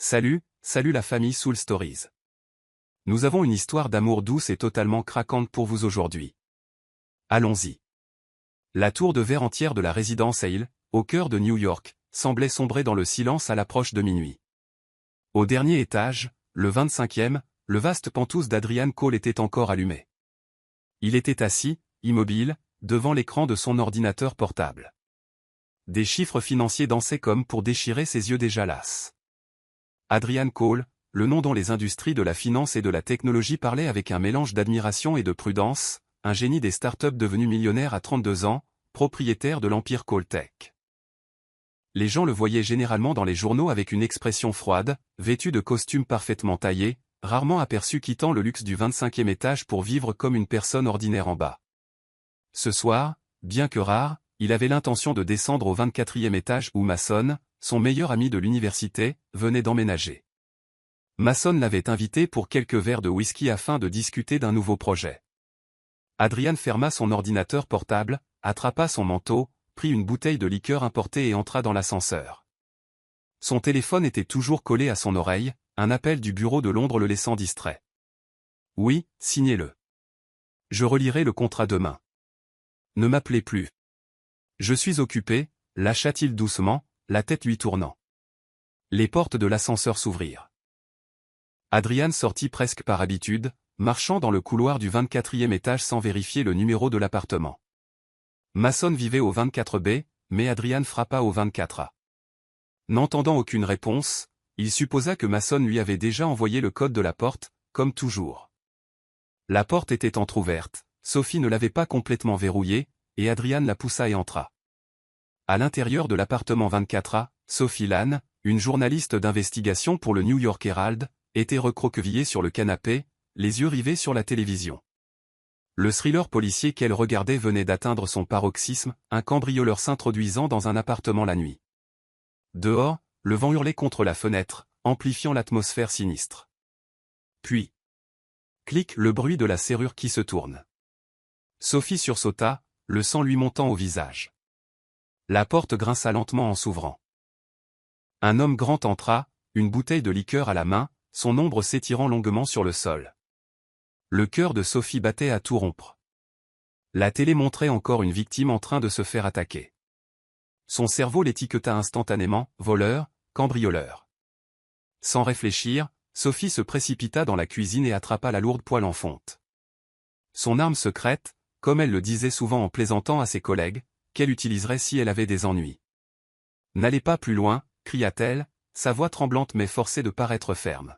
Salut la famille Soul Stories. Nous avons une histoire d'amour douce et totalement craquante pour vous aujourd'hui. Allons-y. La tour de verre entière de la résidence Hale, au cœur de New York, semblait sombrer dans le silence à l'approche de minuit. Au dernier étage, le 25e, le vaste penthouse d'Adrian Cole était encore allumé. Il était assis, immobile, devant l'écran de son ordinateur portable. Des chiffres financiers dansaient comme pour déchirer ses yeux déjà lasses. Adrian Cole, le nom dont les industries de la finance et de la technologie parlaient avec un mélange d'admiration et de prudence, un génie des startups devenu millionnaire à 32 ans, propriétaire de l'empire Cole Tech. Les gens le voyaient généralement dans les journaux avec une expression froide, vêtu de costumes parfaitement taillés, rarement aperçu quittant le luxe du 25e étage pour vivre comme une personne ordinaire en bas. Ce soir, bien que rare, il avait l'intention de descendre au 24e étage où Mason, son meilleur ami de l'université, venait d'emménager. Mason l'avait invité pour quelques verres de whisky afin de discuter d'un nouveau projet. Adrian ferma son ordinateur portable, attrapa son manteau, prit une bouteille de liqueur importée et entra dans l'ascenseur. Son téléphone était toujours collé à son oreille, un appel du bureau de Londres le laissant distrait. « Oui, signez-le. Je relirai le contrat demain. Ne m'appelez plus. Je suis occupé, lâcha-t-il doucement, la tête lui tournant. Les portes de l'ascenseur s'ouvrirent. Adrian sortit presque par habitude, marchant dans le couloir du 24e étage sans vérifier le numéro de l'appartement. Mason vivait au 24B, mais Adrian frappa au 24A. N'entendant aucune réponse, il supposa que Mason lui avait déjà envoyé le code de la porte, comme toujours. La porte était entr'ouverte, Sophie ne l'avait pas complètement verrouillée, et Adrian la poussa et entra. À l'intérieur de l'appartement 24A, Sophie Lann, une journaliste d'investigation pour le New York Herald, était recroquevillée sur le canapé, les yeux rivés sur la télévision. Le thriller policier qu'elle regardait venait d'atteindre son paroxysme, un cambrioleur s'introduisant dans un appartement la nuit. Dehors, le vent hurlait contre la fenêtre, amplifiant l'atmosphère sinistre. Puis, clic, le bruit de la serrure qui se tourne. Sophie sursauta, le sang lui montant au visage. La porte grinça lentement en s'ouvrant. Un homme grand entra, une bouteille de liqueur à la main, son ombre s'étirant longuement sur le sol. Le cœur de Sophie battait à tout rompre. La télé montrait encore une victime en train de se faire attaquer. Son cerveau l'étiqueta instantanément, voleur, cambrioleur. Sans réfléchir, Sophie se précipita dans la cuisine et attrapa la lourde poêle en fonte. Son arme secrète, comme elle le disait souvent en plaisantant à ses collègues, qu'elle utiliserait si elle avait des ennuis. « N'allez pas plus loin », cria-t-elle, sa voix tremblante mais forcée de paraître ferme.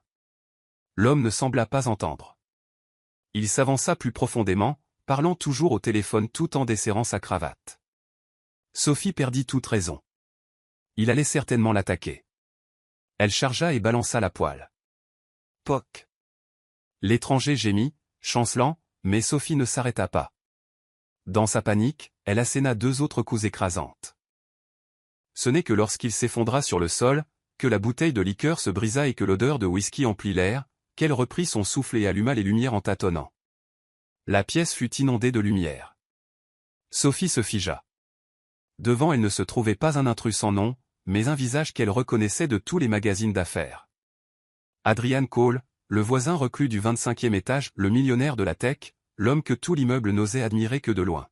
L'homme ne sembla pas entendre. Il s'avança plus profondément, parlant toujours au téléphone tout en desserrant sa cravate. Sophie perdit toute raison. Il allait certainement l'attaquer. Elle chargea et balança la poêle. Poc. L'étranger gémit, chancelant, mais Sophie ne s'arrêta pas. Dans sa panique, elle asséna 2 autres coups écrasantes. Ce n'est que lorsqu'il s'effondra sur le sol, que la bouteille de liqueur se brisa et que l'odeur de whisky emplit l'air, qu'elle reprit son souffle et alluma les lumières en tâtonnant. La pièce fut inondée de lumière. Sophie se figea. Devant elle ne se trouvait pas un intrus sans nom, mais un visage qu'elle reconnaissait de tous les magazines d'affaires. Adrian Cole, le voisin reclus du 25e étage, le millionnaire de la tech, l'homme que tout l'immeuble n'osait admirer que de loin.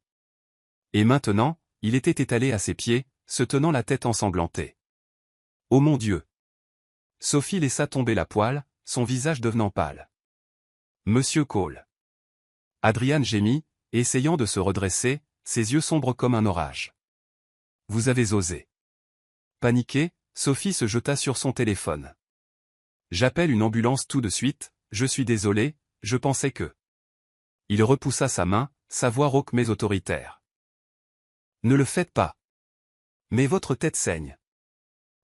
Et maintenant, il était étalé à ses pieds, se tenant la tête ensanglantée. « Oh mon Dieu !» Sophie laissa tomber la poêle, son visage devenant pâle. « Monsieur Cole !» Adrian gémit, essayant de se redresser, ses yeux sombres comme un orage. « Vous avez osé. » Paniquée, Sophie se jeta sur son téléphone. « J'appelle une ambulance tout de suite, je suis désolé, je pensais que... » Il repoussa sa main, sa voix rauque mais autoritaire. « Ne le faites pas. Mais votre tête saigne.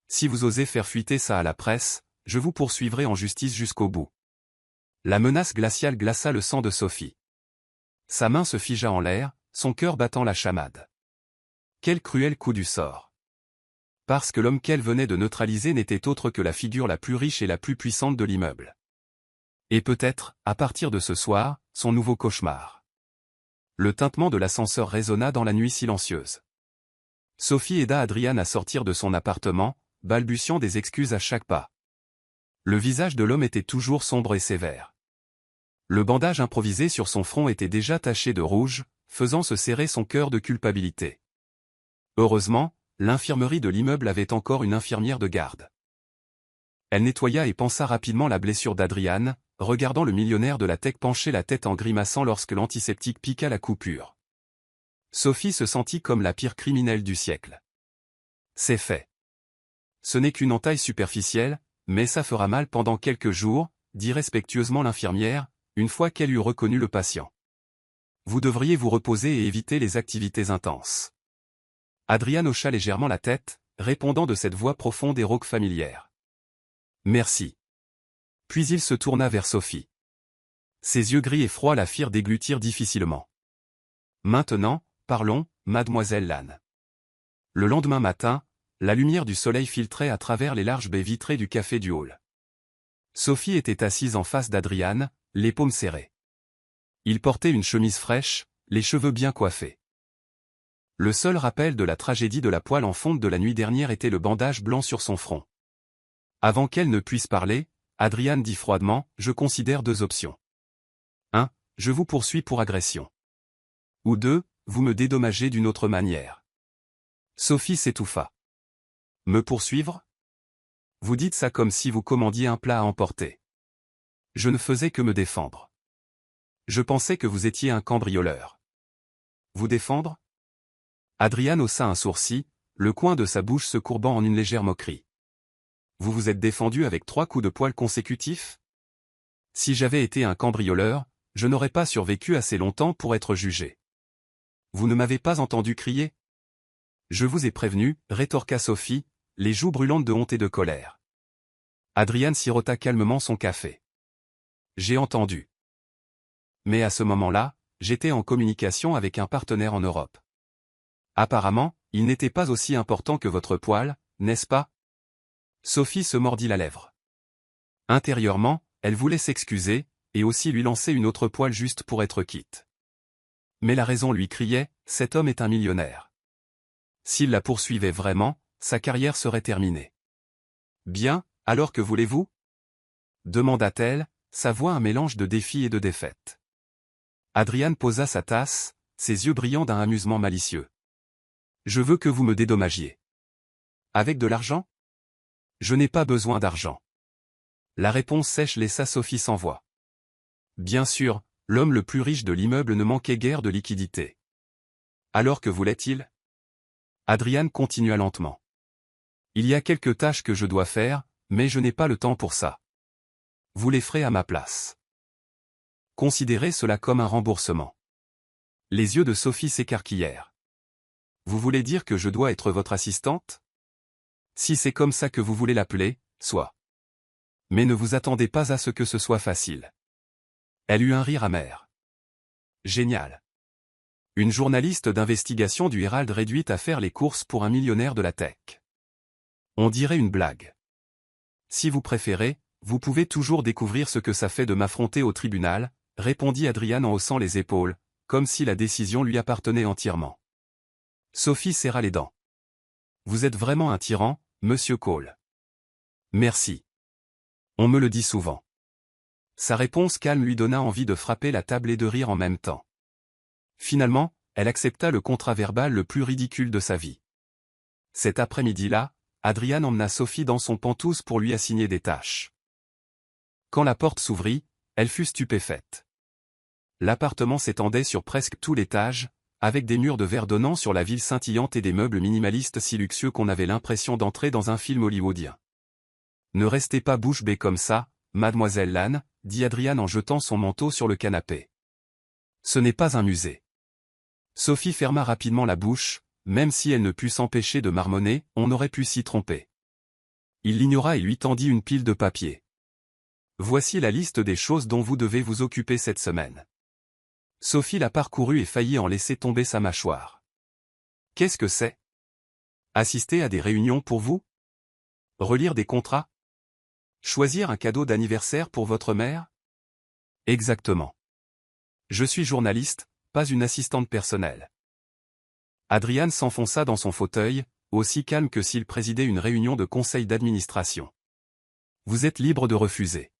Si vous osez faire fuiter ça à la presse, je vous poursuivrai en justice jusqu'au bout. » La menace glaciale glaça le sang de Sophie. Sa main se figea en l'air, son cœur battant la chamade. Quel cruel coup du sort. Parce que l'homme qu'elle venait de neutraliser n'était autre que la figure la plus riche et la plus puissante de l'immeuble. Et peut-être, à partir de ce soir, son nouveau cauchemar. Le tintement de l'ascenseur résonna dans la nuit silencieuse. Sophie aida Adrian à sortir de son appartement, balbutiant des excuses à chaque pas. Le visage de l'homme était toujours sombre et sévère. Le bandage improvisé sur son front était déjà taché de rouge, faisant se serrer son cœur de culpabilité. Heureusement, l'infirmerie de l'immeuble avait encore une infirmière de garde. Elle nettoya et pansa rapidement la blessure d'Adrian, regardant le millionnaire de la tech pencher la tête en grimaçant lorsque l'antiseptique piqua la coupure. Sophie se sentit comme la pire criminelle du siècle. C'est fait. Ce n'est qu'une entaille superficielle, mais ça fera mal pendant quelques jours, dit respectueusement l'infirmière, une fois qu'elle eut reconnu le patient. Vous devriez vous reposer et éviter les activités intenses. Adrian hocha légèrement la tête, répondant de cette voix profonde et rauque familière. Merci. Puis il se tourna vers Sophie. Ses yeux gris et froids la firent déglutir difficilement. Maintenant, parlons, mademoiselle Lannes. Le lendemain matin, la lumière du soleil filtrait à travers les larges baies vitrées du café du hall. Sophie était assise en face d'Adrian, les paumes serrées. Il portait une chemise fraîche, les cheveux bien coiffés. Le seul rappel de la tragédie de la poêle en fonte de la nuit dernière était le bandage blanc sur son front. Avant qu'elle ne puisse parler, Adrian dit froidement, « Je considère 2 options. 1. Je vous poursuis pour agression. Ou 2. Vous me dédommagez d'une autre manière. » Sophie s'étouffa. « Me poursuivre ? Vous dites ça comme si vous commandiez un plat à emporter. Je ne faisais que me défendre. Je pensais que vous étiez un cambrioleur. Vous défendre ? » Adrian haussa un sourcil, le coin de sa bouche se courbant en une légère moquerie. Vous vous êtes défendu avec 3 coups de poing consécutifs ? Si j'avais été un cambrioleur, je n'aurais pas survécu assez longtemps pour être jugé. Vous ne m'avez pas entendu crier ? Je vous ai prévenu, rétorqua Sophie, les joues brûlantes de honte et de colère. Adrian sirota calmement son café. J'ai entendu. Mais à ce moment-là, j'étais en communication avec un partenaire en Europe. Apparemment, il n'était pas aussi important que votre poêle, n'est-ce pas ? Sophie se mordit la lèvre. Intérieurement, elle voulait s'excuser, et aussi lui lancer une autre poêle juste pour être quitte. Mais la raison lui criait, cet homme est un millionnaire. S'il la poursuivait vraiment, sa carrière serait terminée. Bien, alors que voulez-vous ? Demanda-t-elle, sa voix un mélange de défi et de défaite. Adrian posa sa tasse, ses yeux brillants d'un amusement malicieux. Je veux que vous me dédommagiez. Avec de l'argent ? Je n'ai pas besoin d'argent. La réponse sèche laissa Sophie sans voix. Bien sûr, l'homme le plus riche de l'immeuble ne manquait guère de liquidité. Alors que voulait-il ? Adrian continua lentement. Il y a quelques tâches que je dois faire, mais je n'ai pas le temps pour ça. Vous les ferez à ma place. Considérez cela comme un remboursement. Les yeux de Sophie s'écarquillèrent. Vous voulez dire que je dois être votre assistante ? Si c'est comme ça que vous voulez l'appeler, soit. Mais ne vous attendez pas à ce que ce soit facile. Elle eut un rire amer. Génial. Une journaliste d'investigation du Herald réduite à faire les courses pour un millionnaire de la tech. On dirait une blague. Si vous préférez, vous pouvez toujours découvrir ce que ça fait de m'affronter au tribunal, répondit Adrian en haussant les épaules, comme si la décision lui appartenait entièrement. Sophie serra les dents. Vous êtes vraiment un tyran, monsieur Cole. Merci. On me le dit souvent. Sa réponse calme lui donna envie de frapper la table et de rire en même temps. Finalement, elle accepta le contrat verbal le plus ridicule de sa vie. Cet après-midi-là, Adrian emmena Sophie dans son penthouse pour lui assigner des tâches. Quand la porte s'ouvrit, elle fut stupéfaite. L'appartement s'étendait sur presque tout l'étage, avec des murs de verre donnant sur la ville scintillante et des meubles minimalistes si luxueux qu'on avait l'impression d'entrer dans un film hollywoodien. Ne restez pas bouche bée comme ça, mademoiselle Lannes, dit Adrian en jetant son manteau sur le canapé. Ce n'est pas un musée. Sophie ferma rapidement la bouche, même si elle ne put s'empêcher de marmonner, on aurait pu s'y tromper. Il l'ignora et lui tendit une pile de papier. Voici la liste des choses dont vous devez vous occuper cette semaine. Sophie la parcourut et faillit en laisser tomber sa mâchoire. Qu'est-ce que c'est ? Assister à des réunions pour vous ? Relire des contrats ? Choisir un cadeau d'anniversaire pour votre mère ? Exactement. Je suis journaliste, pas une assistante personnelle. Adrian s'enfonça dans son fauteuil, aussi calme que s'il présidait une réunion de conseil d'administration. vous êtes libre de refuser.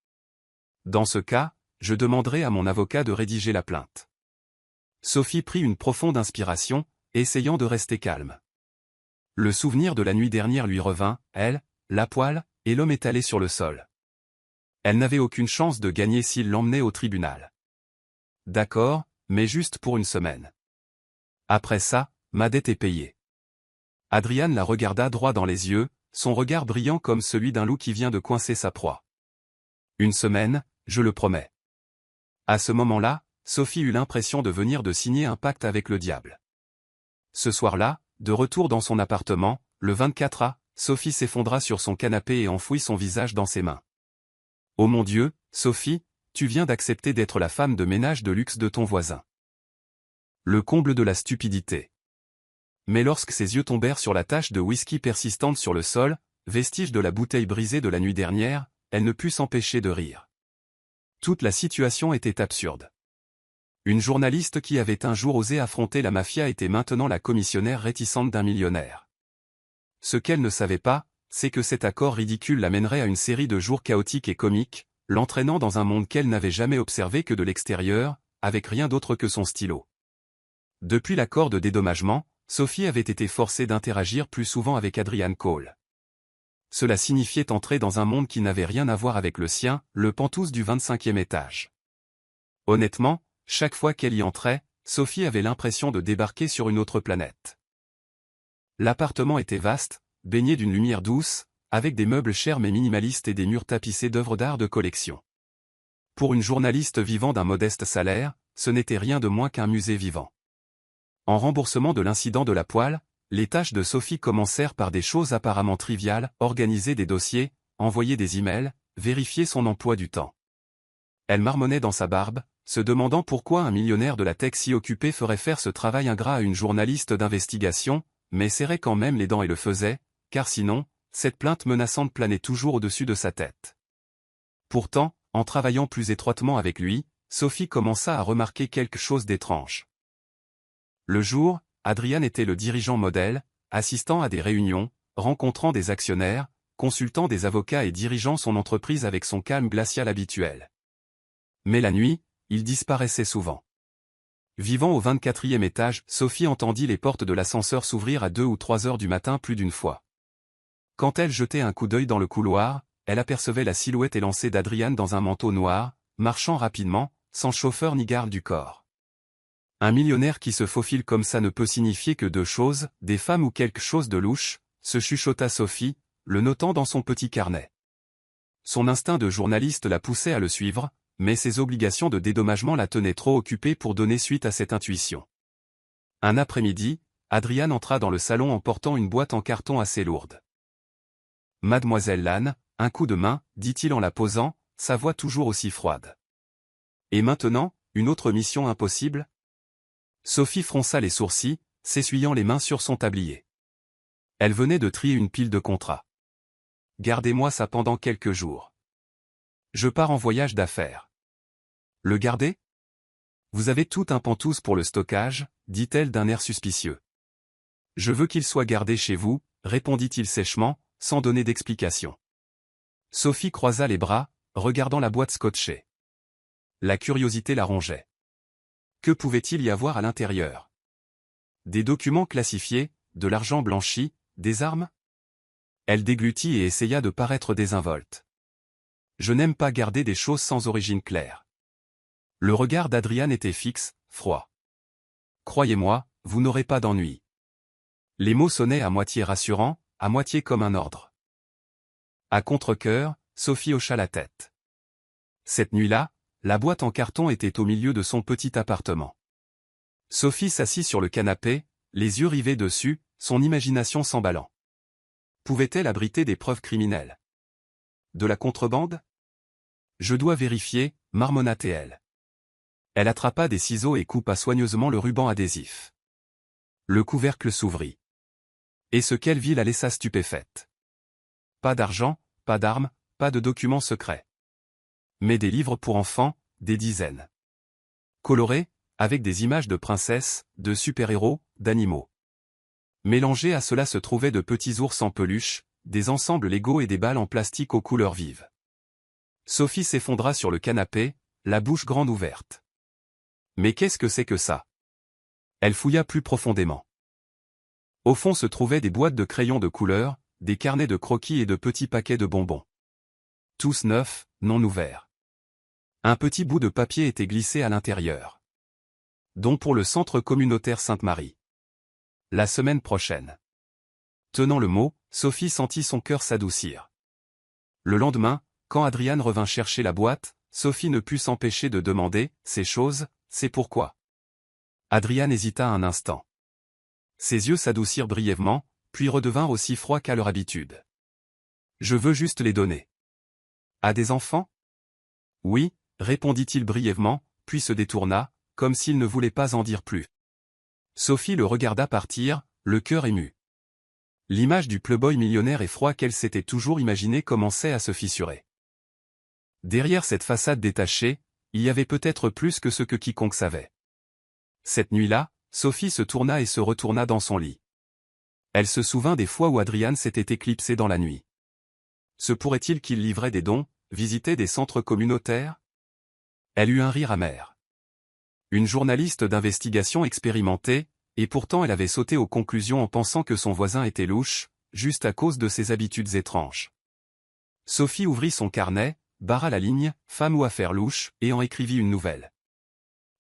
Dans ce cas, je demanderai à mon avocat de rédiger la plainte. Sophie prit une profonde inspiration, essayant de rester calme. Le souvenir de la nuit dernière lui revint, elle, la poêle, et l'homme étalé sur le sol. Elle n'avait aucune chance de gagner s'il l'emmenait au tribunal. D'accord, mais juste pour une semaine. Après ça, ma dette est payée. Adrian la regarda droit dans les yeux, son regard brillant comme celui d'un loup qui vient de coincer sa proie. Une semaine, je le promets. À ce moment-là, Sophie eut l'impression de venir de signer un pacte avec le diable. Ce soir-là, de retour dans son appartement, le 24 A, Sophie s'effondra sur son canapé et enfouit son visage dans ses mains. « Oh mon Dieu, Sophie, tu viens d'accepter d'être la femme de ménage de luxe de ton voisin. » Le comble de la stupidité. Mais lorsque ses yeux tombèrent sur la tache de whisky persistante sur le sol, vestige de la bouteille brisée de la nuit dernière, elle ne put s'empêcher de rire. Toute la situation était absurde. Une journaliste qui avait un jour osé affronter la mafia était maintenant la commissionnaire réticente d'un millionnaire. Ce qu'elle ne savait pas, c'est que cet accord ridicule l'amènerait à une série de jours chaotiques et comiques, l'entraînant dans un monde qu'elle n'avait jamais observé que de l'extérieur, avec rien d'autre que son stylo. Depuis l'accord de dédommagement, Sophie avait été forcée d'interagir plus souvent avec Adrian Cole. Cela signifiait entrer dans un monde qui n'avait rien à voir avec le sien, le Penthouse du 25e étage. Honnêtement, chaque fois qu'elle y entrait, Sophie avait l'impression de débarquer sur une autre planète. L'appartement était vaste, baigné d'une lumière douce, avec des meubles chers mais minimalistes et des murs tapissés d'œuvres d'art de collection. Pour une journaliste vivant d'un modeste salaire, ce n'était rien de moins qu'un musée vivant. En remboursement de l'incident de la poêle, les tâches de Sophie commencèrent par des choses apparemment triviales, organiser des dossiers, envoyer des emails, vérifier son emploi du temps. Elle marmonnait dans sa barbe, se demandant pourquoi un millionnaire de la tech si occupé ferait faire ce travail ingrat à une journaliste d'investigation, mais serrait quand même les dents et le faisait, car sinon, cette plainte menaçante planait toujours au-dessus de sa tête. Pourtant, en travaillant plus étroitement avec lui, Sophie commença à remarquer quelque chose d'étrange. Le jour, Adrian était le dirigeant modèle, assistant à des réunions, rencontrant des actionnaires, consultant des avocats et dirigeant son entreprise avec son calme glacial habituel. Mais la nuit, il disparaissait souvent. Vivant au 24e étage, Sophie entendit les portes de l'ascenseur s'ouvrir à 2 ou 3 heures du matin plus d'une fois. Quand elle jetait un coup d'œil dans le couloir, elle apercevait la silhouette élancée d'Adrian dans un manteau noir, marchant rapidement, sans chauffeur ni garde du corps. Un millionnaire qui se faufile comme ça ne peut signifier que deux choses, des femmes ou quelque chose de louche, se chuchota Sophie, le notant dans son petit carnet. Son instinct de journaliste la poussait à le suivre, mais ses obligations de dédommagement la tenaient trop occupée pour donner suite à cette intuition. Un après-midi, Adrian entra dans le salon en portant une boîte en carton assez lourde. « Mademoiselle Lannes, un coup de main, dit-il en la posant, sa voix toujours aussi froide. Et maintenant, une autre mission impossible ? Sophie fronça les sourcils, s'essuyant les mains sur son tablier. Elle venait de trier une pile de contrats. « Gardez-moi ça pendant quelques jours. Je pars en voyage d'affaires. » « Le garder ? Vous avez tout un pantouse pour le stockage, dit-elle d'un air suspicieux. « Je veux qu'il soit gardé chez vous, répondit-il sèchement, sans donner d'explication. Sophie croisa les bras, regardant la boîte scotchée. La curiosité la rongeait. Que pouvait-il y avoir à l'intérieur? Des documents classifiés, de l'argent blanchi, des armes? Elle déglutit et essaya de paraître désinvolte. Je n'aime pas garder des choses sans origine claire. Le regard d'Adrian était fixe, froid. Croyez-moi, vous n'aurez pas d'ennui. Les mots sonnaient à moitié rassurants, à moitié comme un ordre. À contre-cœur, Sophie hocha la tête. Cette nuit-là, la boîte en carton était au milieu de son petit appartement. Sophie s'assit sur le canapé, les yeux rivés dessus, son imagination s'emballant. Pouvait-elle abriter des preuves criminelles? De la contrebande? Je dois vérifier, marmonna-t-elle. Elle attrapa des ciseaux et coupa soigneusement le ruban adhésif. Le couvercle s'ouvrit. Et ce qu'elle vit la laissa stupéfaite. Pas d'argent, pas d'armes, pas de documents secrets. Mais des livres pour enfants, des dizaines. Colorés, avec des images de princesses, de super-héros, d'animaux. Mélangés à cela se trouvaient de petits ours en peluche, des ensembles Lego et des balles en plastique aux couleurs vives. Sophie s'effondra sur le canapé, la bouche grande ouverte. Mais qu'est-ce que c'est que ça? Elle fouilla plus profondément. Au fond se trouvaient des boîtes de crayons de couleur, des carnets de croquis et de petits paquets de bonbons. Tous neufs, non ouverts. Un petit bout de papier était glissé à l'intérieur. Don pour le centre communautaire Sainte-Marie. La semaine prochaine. Tenant le mot, Sophie sentit son cœur s'adoucir. Le lendemain, quand Adrian revint chercher la boîte, Sophie ne put s'empêcher de demander « Ces choses, c'est pourquoi ?» Adrian hésita un instant. Ses yeux s'adoucirent brièvement, puis redevinrent aussi froids qu'à leur habitude. « Je veux juste les donner. »« À des enfants ?» ?»« Oui, » répondit-il brièvement, puis se détourna, comme s'il ne voulait pas en dire plus. Sophie le regarda partir, le cœur ému. L'image du playboy millionnaire et froid qu'elle s'était toujours imaginé commençait à se fissurer. Derrière cette façade détachée, il y avait peut-être plus que ce que quiconque savait. Cette nuit-là, Sophie se tourna et se retourna dans son lit. Elle se souvint des fois où Adrian s'était éclipsé dans la nuit. Se pourrait-il qu'il livrait des dons, visitait des centres communautaires? Elle eut un rire amer. Une journaliste d'investigation expérimentée, et pourtant elle avait sauté aux conclusions en pensant que son voisin était louche, juste à cause de ses habitudes étranges. Sophie ouvrit son carnet, barra la ligne « Femme ou affaire louche » et en écrivit une nouvelle.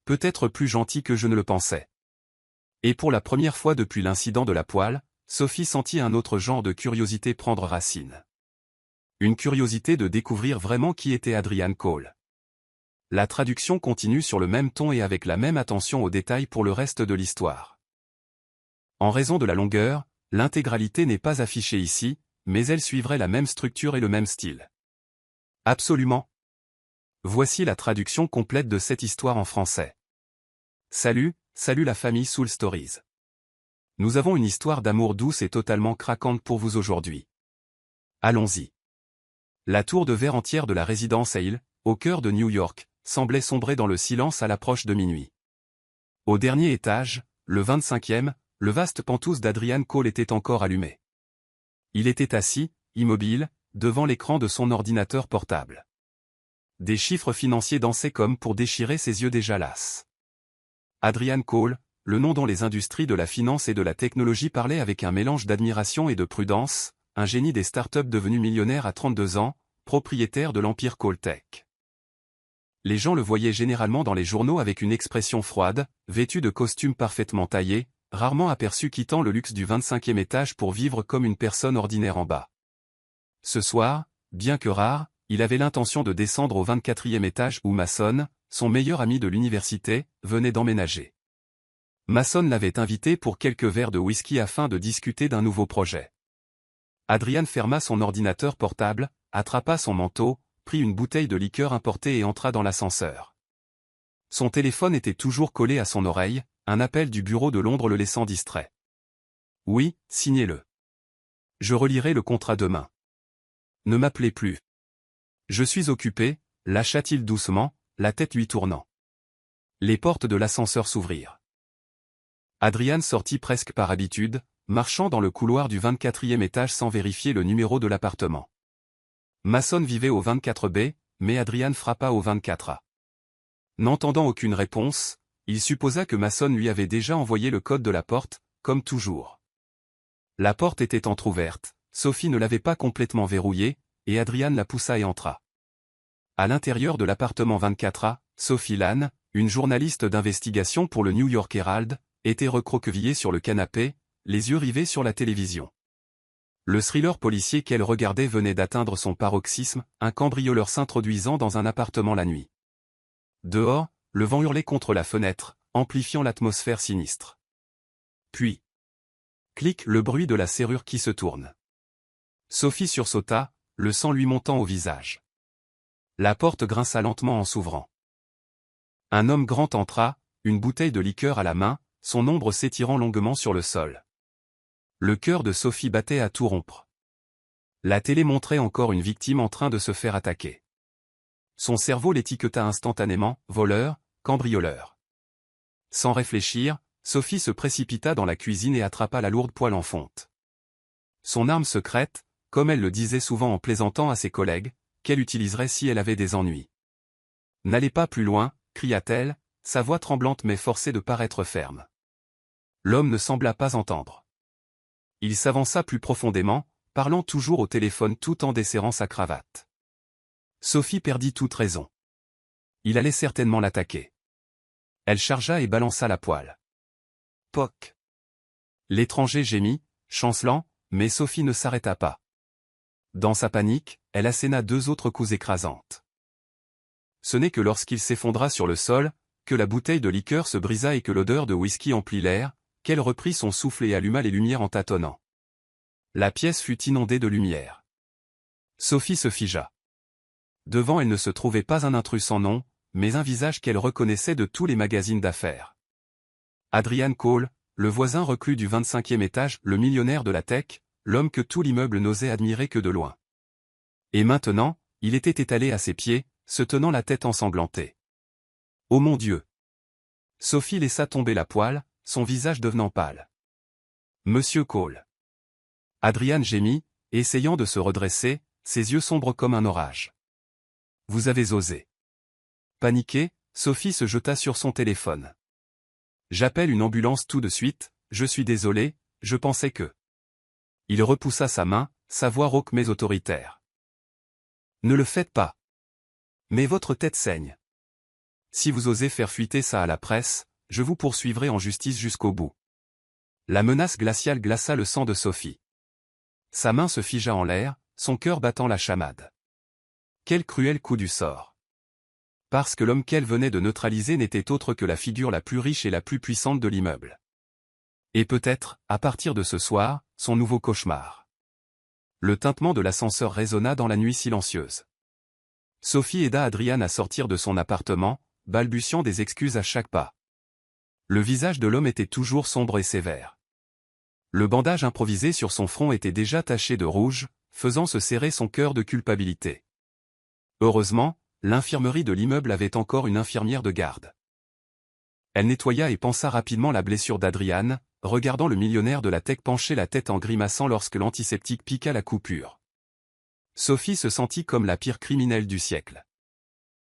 Peut-être plus gentil que je ne le pensais. Et pour la première fois depuis l'incident de la poêle, Sophie sentit un autre genre de curiosité prendre racine. Une curiosité de découvrir vraiment qui était Adrian Cole. La traduction continue sur le même ton et avec la même attention aux détails pour le reste de l'histoire. En raison de la longueur, l'intégralité n'est pas affichée ici, mais elle suivrait la même structure et le même style. Absolument. Voici la traduction complète de cette histoire en français. Salut la famille Soul Stories. Nous avons une histoire d'amour douce et totalement craquante pour vous aujourd'hui. Allons-y. La tour de verre entière de la résidence Hale, au cœur de New York, semblait sombrer dans le silence à l'approche de minuit. Au dernier étage, le 25e, le vaste penthouse d'Adrian Cole était encore allumé. Il était assis, immobile, devant l'écran de son ordinateur portable. Des chiffres financiers dansaient comme pour déchirer ses yeux déjà lasses. Adrian Cole, le nom dont les industries de la finance et de la technologie parlaient avec un mélange d'admiration et de prudence, un génie des startups devenu millionnaire à 32 ans, propriétaire de l'empire Cole Tech. Les gens le voyaient généralement dans les journaux avec une expression froide, vêtu de costumes parfaitement taillés, rarement aperçu quittant le luxe du 25e étage pour vivre comme une personne ordinaire en bas. Ce soir, bien que rare, il avait l'intention de descendre au 24e étage où Mason, son meilleur ami de l'université, venait d'emménager. Mason l'avait invité pour quelques verres de whisky afin de discuter d'un nouveau projet. Adrian ferma son ordinateur portable, attrapa son manteau, prit une bouteille de liqueur importée et entra dans l'ascenseur. Son téléphone était toujours collé à son oreille, un appel du bureau de Londres le laissant distrait. « Oui, signez-le. Je relirai le contrat demain. Ne m'appelez plus. Je suis occupé, lâcha-t-il doucement, la tête lui tournant. Les portes de l'ascenseur s'ouvrirent. Adrian sortit presque par habitude, marchant dans le couloir du 24e étage sans vérifier le numéro de l'appartement. Mason vivait au 24B, mais Adrian frappa au 24A. N'entendant aucune réponse, il supposa que Mason lui avait déjà envoyé le code de la porte, comme toujours. La porte était entr'ouverte, Sophie ne l'avait pas complètement verrouillée, et Adrian la poussa et entra. À l'intérieur de l'appartement 24A, Sophie Lann, une journaliste d'investigation pour le New York Herald, était recroquevillée sur le canapé, les yeux rivés sur la télévision. Le thriller policier qu'elle regardait venait d'atteindre son paroxysme, un cambrioleur s'introduisant dans un appartement la nuit. Dehors, le vent hurlait contre la fenêtre, amplifiant l'atmosphère sinistre. Puis, clic, le bruit de la serrure qui se tourne. Sophie sursauta, le sang lui montant au visage. La porte grinça lentement en s'ouvrant. Un homme grand entra, une bouteille de liqueur à la main, son ombre s'étirant longuement sur le sol. Le cœur de Sophie battait à tout rompre. La télé montrait encore une victime en train de se faire attaquer. Son cerveau l'étiqueta instantanément, voleur, cambrioleur. Sans réfléchir, Sophie se précipita dans la cuisine et attrapa la lourde poêle en fonte. Son arme secrète, comme elle le disait souvent en plaisantant à ses collègues, qu'elle utiliserait si elle avait des ennuis. N'allez pas plus loin, cria-t-elle, sa voix tremblante mais forcée de paraître ferme. L'homme ne sembla pas entendre. Il s'avança plus profondément, parlant toujours au téléphone tout en desserrant sa cravate. Sophie perdit toute raison. Il allait certainement l'attaquer. Elle chargea et balança la poêle. Poc. L'étranger gémit, chancelant, mais Sophie ne s'arrêta pas. Dans sa panique, elle asséna 2 autres coups écrasantes. Ce n'est que lorsqu'il s'effondra sur le sol, que la bouteille de liqueur se brisa et que l'odeur de whisky emplit l'air, qu'elle reprit son souffle et alluma les lumières en tâtonnant. La pièce fut inondée de lumière. Sophie se figea. Devant elle ne se trouvait pas un intrus sans nom, mais un visage qu'elle reconnaissait de tous les magazines d'affaires. Adrian Cole, le voisin reclus du 25e étage, le millionnaire de la tech, l'homme que tout l'immeuble n'osait admirer que de loin. Et maintenant, il était étalé à ses pieds, se tenant la tête ensanglantée. Oh mon Dieu! Sophie laissa tomber la poêle, son visage devenant pâle. Monsieur Cole. Adrian gémit, essayant de se redresser, ses yeux sombres comme un orage. Vous avez osé. Paniquée, Sophie se jeta sur son téléphone. J'appelle une ambulance tout de suite, je suis désolé, je pensais que... Il repoussa sa main, sa voix rauque mais autoritaire. Ne le faites pas. Mais votre tête saigne. Si vous osez faire fuiter ça à la presse, je vous poursuivrai en justice jusqu'au bout. La menace glaciale glaça le sang de Sophie. Sa main se figea en l'air, son cœur battant la chamade. Quel cruel coup du sort. Parce que l'homme qu'elle venait de neutraliser n'était autre que la figure la plus riche et la plus puissante de l'immeuble. Et peut-être, à partir de ce soir, son nouveau cauchemar. Le tintement de l'ascenseur résonna dans la nuit silencieuse. Sophie aida Adrian à sortir de son appartement, balbutiant des excuses à chaque pas. Le visage de l'homme était toujours sombre et sévère. Le bandage improvisé sur son front était déjà taché de rouge, faisant se serrer son cœur de culpabilité. Heureusement, l'infirmerie de l'immeuble avait encore une infirmière de garde. Elle nettoya et pansa rapidement la blessure d'Adrian, regardant le millionnaire de la tech pencher la tête en grimaçant lorsque l'antiseptique piqua la coupure. Sophie se sentit comme la pire criminelle du siècle.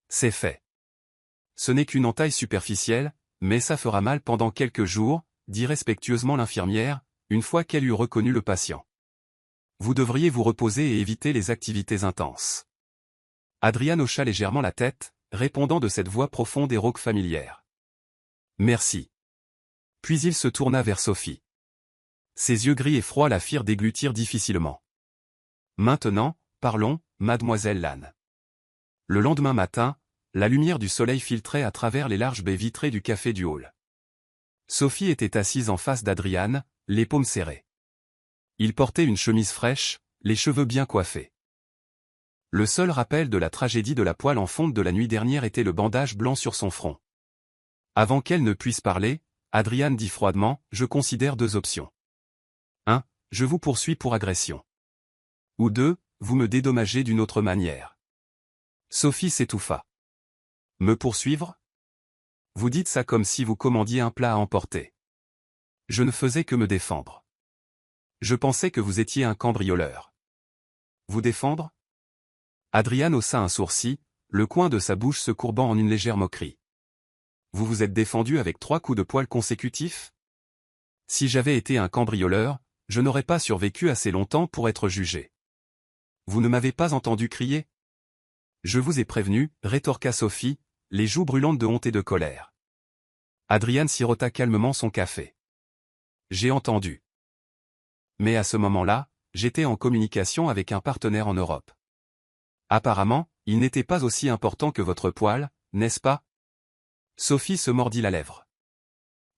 C'est fait. Ce n'est qu'une entaille superficielle, mais ça fera mal pendant quelques jours, dit respectueusement l'infirmière, une fois qu'elle eut reconnu le patient. Vous devriez vous reposer et éviter les activités intenses. Adrian hocha légèrement la tête, répondant de cette voix profonde et rauque familière. Merci. Puis il se tourna vers Sophie. Ses yeux gris et froids la firent déglutir difficilement. Maintenant, parlons, mademoiselle Lannes. Le lendemain matin, la lumière du soleil filtrait à travers les larges baies vitrées du café du hall. Sophie était assise en face d'Adrian, les paumes serrées. Il portait une chemise fraîche, les cheveux bien coiffés. Le seul rappel de la tragédie de la poêle en fonte de la nuit dernière était le bandage blanc sur son front. Avant qu'elle ne puisse parler, Adrian dit froidement, « Je considère 2 options. 1. Je vous poursuis pour agression. Ou 2. Vous me dédommagez d'une autre manière. » Sophie s'étouffa. « Me poursuivre ? Vous dites ça comme si vous commandiez un plat à emporter. Je ne faisais que me défendre. Je pensais que vous étiez un cambrioleur. Vous défendre ? » Adrian haussa un sourcil, le coin de sa bouche se courbant en une légère moquerie. Vous vous êtes défendu avec 3 coups de poêle consécutifs ? Si j'avais été un cambrioleur, je n'aurais pas survécu assez longtemps pour être jugé. Vous ne m'avez pas entendu crier ? Je vous ai prévenu, rétorqua Sophie, les joues brûlantes de honte et de colère. Adrian sirota calmement son café. J'ai entendu. Mais à ce moment-là, j'étais en communication avec un partenaire en Europe. Apparemment, il n'était pas aussi important que votre poêle, n'est-ce pas ? Sophie se mordit la lèvre.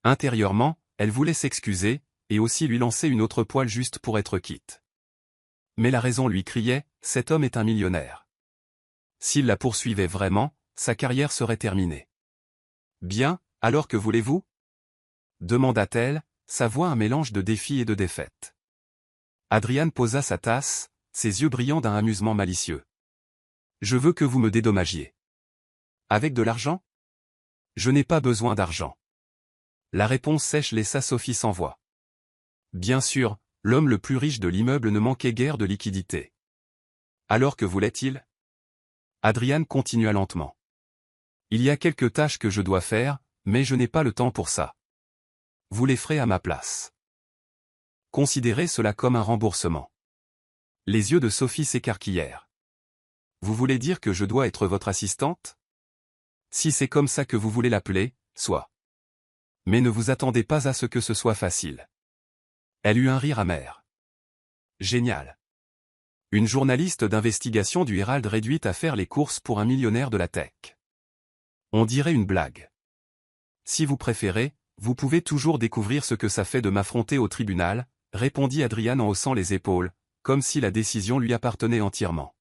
Intérieurement, elle voulait s'excuser, et aussi lui lancer une autre poêle juste pour être quitte. Mais la raison lui criait, cet homme est un millionnaire. S'il la poursuivait vraiment, sa carrière serait terminée. Bien, alors que voulez-vous ? Demanda-t-elle, sa voix un mélange de défi et de défaite. Adrian posa sa tasse, ses yeux brillant d'un amusement malicieux. Je veux que vous me dédommagiez. Avec de l'argent ? Je n'ai pas besoin d'argent. La réponse sèche laissa Sophie sans voix. Bien sûr, l'homme le plus riche de l'immeuble ne manquait guère de liquidité. Alors que voulait-il ? Adrian continua lentement. Il y a quelques tâches que je dois faire, mais je n'ai pas le temps pour ça. Vous les ferez à ma place. Considérez cela comme un remboursement. Les yeux de Sophie s'écarquillèrent. Vous voulez dire que je dois être votre assistante? Si c'est comme ça que vous voulez l'appeler, soit. Mais ne vous attendez pas à ce que ce soit facile. Elle eut un rire amer. Génial. Une journaliste d'investigation du Herald réduite à faire les courses pour un millionnaire de la tech. On dirait une blague. Si vous préférez, vous pouvez toujours découvrir ce que ça fait de m'affronter au tribunal, répondit Adrian en haussant les épaules, comme si la décision lui appartenait entièrement.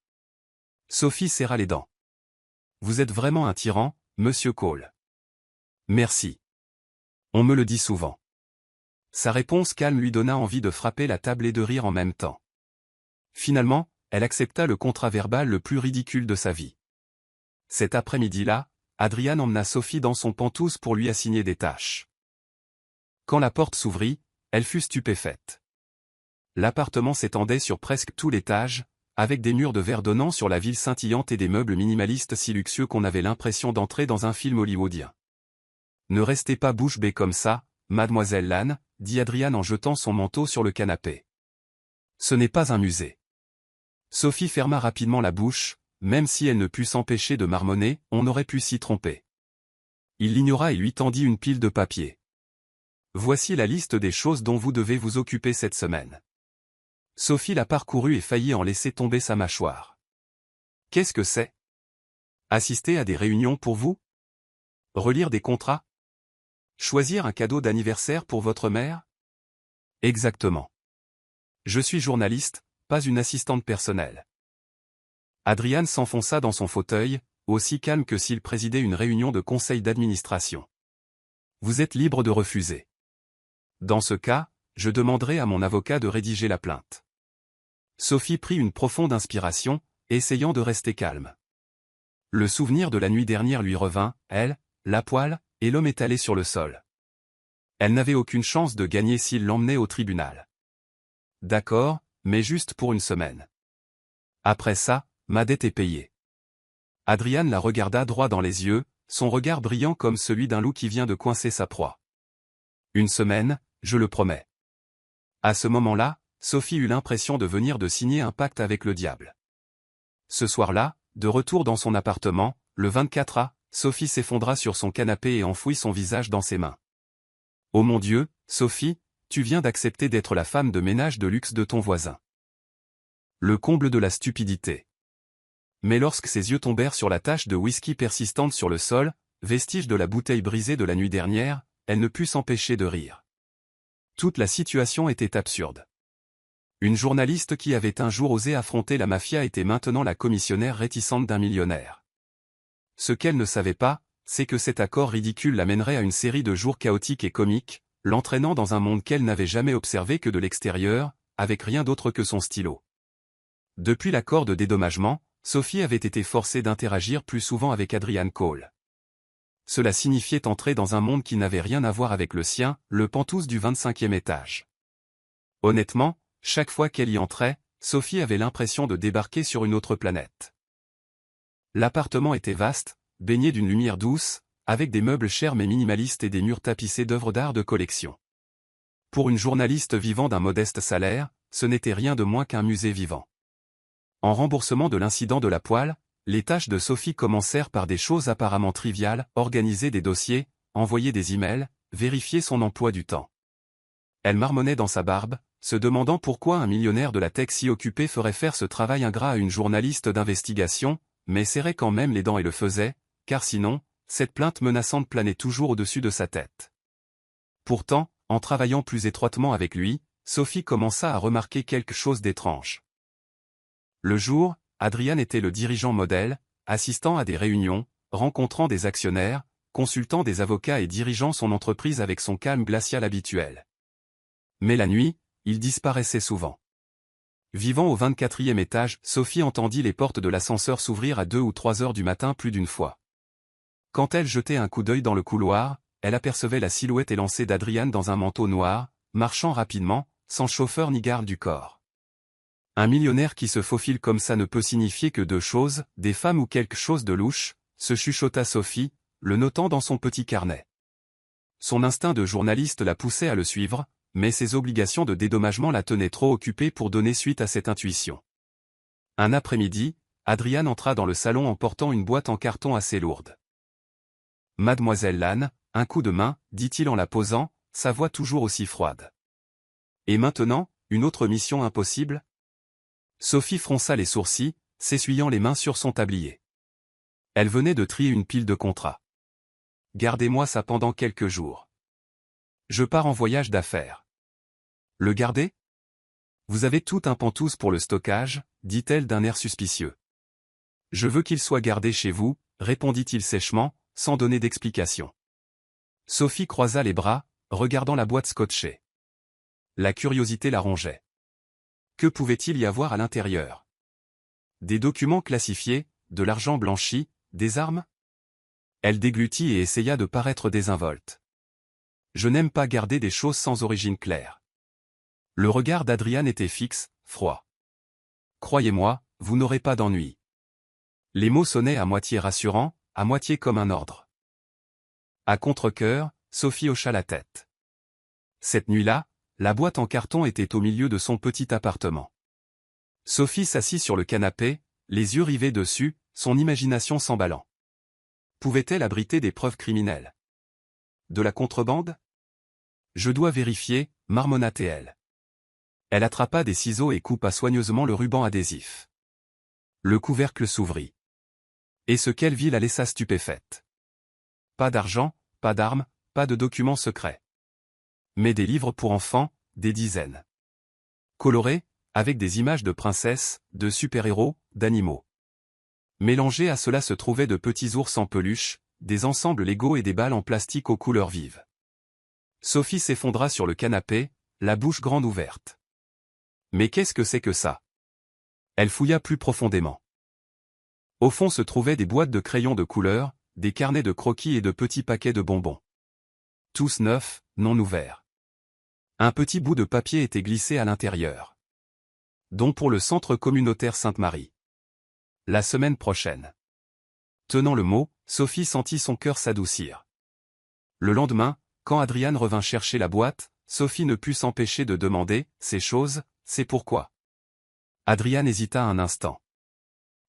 Sophie serra les dents. Vous êtes vraiment un tyran, monsieur Cole. Merci. On me le dit souvent. Sa réponse calme lui donna envie de frapper la table et de rire en même temps. Finalement, elle accepta le contrat verbal le plus ridicule de sa vie. Cet après-midi-là, Adrian emmena Sophie dans son penthouse pour lui assigner des tâches. Quand la porte s'ouvrit, elle fut stupéfaite. L'appartement s'étendait sur presque tout l'étage, avec des murs de verre donnant sur la ville scintillante et des meubles minimalistes si luxueux qu'on avait l'impression d'entrer dans un film hollywoodien. Ne restez pas bouche bée comme ça, mademoiselle Lane, dit Adrian en jetant son manteau sur le canapé. Ce n'est pas un musée. Sophie ferma rapidement la bouche, même si elle ne put s'empêcher de marmonner, on aurait pu s'y tromper. Il l'ignora et lui tendit une pile de papier. Voici la liste des choses dont vous devez vous occuper cette semaine. Sophie la parcourut et faillit en laisser tomber sa mâchoire. Qu'est-ce que c'est? Assister à des réunions pour vous? Relire des contrats? Choisir un cadeau d'anniversaire pour votre mère? Exactement. Je suis journaliste, pas une assistante personnelle. Adrian s'enfonça dans son fauteuil, aussi calme que s'il présidait une réunion de conseil d'administration. Vous êtes libre de refuser. Dans ce cas, je demanderai à mon avocat de rédiger la plainte. Sophie prit une profonde inspiration, essayant de rester calme. Le souvenir de la nuit dernière lui revint, elle, la poêle, et l'homme étalé sur le sol. Elle n'avait aucune chance de gagner s'il l'emmenait au tribunal. D'accord, mais juste pour une semaine. Après ça, ma dette est payée. Adrian la regarda droit dans les yeux, son regard brillant comme celui d'un loup qui vient de coincer sa proie. Une semaine, je le promets. À ce moment-là, Sophie eut l'impression de venir de signer un pacte avec le diable. Ce soir-là, de retour dans son appartement, le 24 A, Sophie s'effondra sur son canapé et enfouit son visage dans ses mains. Oh mon Dieu, Sophie, tu viens d'accepter d'être la femme de ménage de luxe de ton voisin. Le comble de la stupidité. Mais lorsque ses yeux tombèrent sur la tache de whisky persistante sur le sol, vestige de la bouteille brisée de la nuit dernière, elle ne put s'empêcher de rire. Toute la situation était absurde. Une journaliste qui avait un jour osé affronter la mafia était maintenant la commissionnaire réticente d'un millionnaire. Ce qu'elle ne savait pas, c'est que cet accord ridicule l'amènerait à une série de jours chaotiques et comiques, l'entraînant dans un monde qu'elle n'avait jamais observé que de l'extérieur, avec rien d'autre que son stylo. Depuis l'accord de dédommagement, Sophie avait été forcée d'interagir plus souvent avec Adrian Cole. Cela signifiait entrer dans un monde qui n'avait rien à voir avec le sien, le penthouse du 25e étage. Honnêtement, chaque fois qu'elle y entrait, Sophie avait l'impression de débarquer sur une autre planète. L'appartement était vaste, baigné d'une lumière douce, avec des meubles chers mais minimalistes et des murs tapissés d'œuvres d'art de collection. Pour une journaliste vivant d'un modeste salaire, ce n'était rien de moins qu'un musée vivant. En remboursement de l'incident de la poêle, les tâches de Sophie commencèrent par des choses apparemment triviales, organiser des dossiers, envoyer des emails, vérifier son emploi du temps. Elle marmonnait dans sa barbe, se demandant pourquoi un millionnaire de la tech si occupé ferait faire ce travail ingrat à une journaliste d'investigation, mais serrait quand même les dents et le faisait, car sinon, cette plainte menaçante planait toujours au-dessus de sa tête. Pourtant, en travaillant plus étroitement avec lui, Sophie commença à remarquer quelque chose d'étrange. Le jour, Adrian était le dirigeant modèle, assistant à des réunions, rencontrant des actionnaires, consultant des avocats et dirigeant son entreprise avec son calme glacial habituel. Mais la nuit, il disparaissait souvent. Vivant au 24e étage, Sophie entendit les portes de l'ascenseur s'ouvrir à 2 ou 3 heures du matin plus d'une fois. Quand elle jetait un coup d'œil dans le couloir, elle apercevait la silhouette élancée d'Adrian dans un manteau noir, marchant rapidement, sans chauffeur ni garde du corps. Un millionnaire qui se faufile comme ça ne peut signifier que deux choses, des femmes ou quelque chose de louche, se chuchota Sophie, le notant dans son petit carnet. Son instinct de journaliste la poussait à le suivre, mais ses obligations de dédommagement la tenaient trop occupée pour donner suite à cette intuition. Un après-midi, Adrian entra dans le salon en portant une boîte en carton assez lourde. « Mademoiselle Lannes, un coup de main, dit-il en la posant, sa voix toujours aussi froide. Et maintenant, une autre mission impossible ?» Sophie fronça les sourcils, s'essuyant les mains sur son tablier. Elle venait de trier une pile de contrats. « Gardez-moi ça pendant quelques jours. Je pars en voyage d'affaires. » « Le garder ? Vous avez tout un pantouse pour le stockage, dit-elle d'un air suspicieux. « Je veux qu'il soit gardé chez vous, répondit-il sèchement, sans donner d'explication. Sophie croisa les bras, regardant la boîte scotchée. La curiosité la rongeait. Que pouvait-il y avoir à l'intérieur? Des documents classifiés, de l'argent blanchi, des armes? Elle déglutit et essaya de paraître désinvolte. Je n'aime pas garder des choses sans origine claire. Le regard d'Adrian était fixe, froid. Croyez-moi, vous n'aurez pas d'ennui. Les mots sonnaient à moitié rassurants, à moitié comme un ordre. À contre-cœur, Sophie hocha la tête. Cette nuit-là, la boîte en carton était au milieu de son petit appartement. Sophie s'assit sur le canapé, les yeux rivés dessus, son imagination s'emballant. Pouvait-elle abriter des preuves criminelles? De la contrebande? Je dois vérifier, marmonna-t-elle. Elle attrapa des ciseaux et coupa soigneusement le ruban adhésif. Le couvercle s'ouvrit. Et ce qu'elle vit la laissa stupéfaite. Pas d'argent, pas d'armes, pas de documents secrets. Mais des livres pour enfants, des dizaines. Colorés, avec des images de princesses, de super-héros, d'animaux. Mélangés à cela se trouvaient de petits ours en peluche, des ensembles Lego et des balles en plastique aux couleurs vives. Sophie s'effondra sur le canapé, la bouche grande ouverte. Mais qu'est-ce que c'est que ça? Elle fouilla plus profondément. Au fond se trouvaient des boîtes de crayons de couleur, des carnets de croquis et de petits paquets de bonbons. Tous neufs, non ouverts. Un petit bout de papier était glissé à l'intérieur. Don pour le centre communautaire Sainte-Marie. La semaine prochaine. Tenant le mot, Sophie sentit son cœur s'adoucir. Le lendemain, quand Adrian revint chercher la boîte, Sophie ne put s'empêcher de demander « Ces choses, c'est pourquoi ?» Adrian hésita un instant.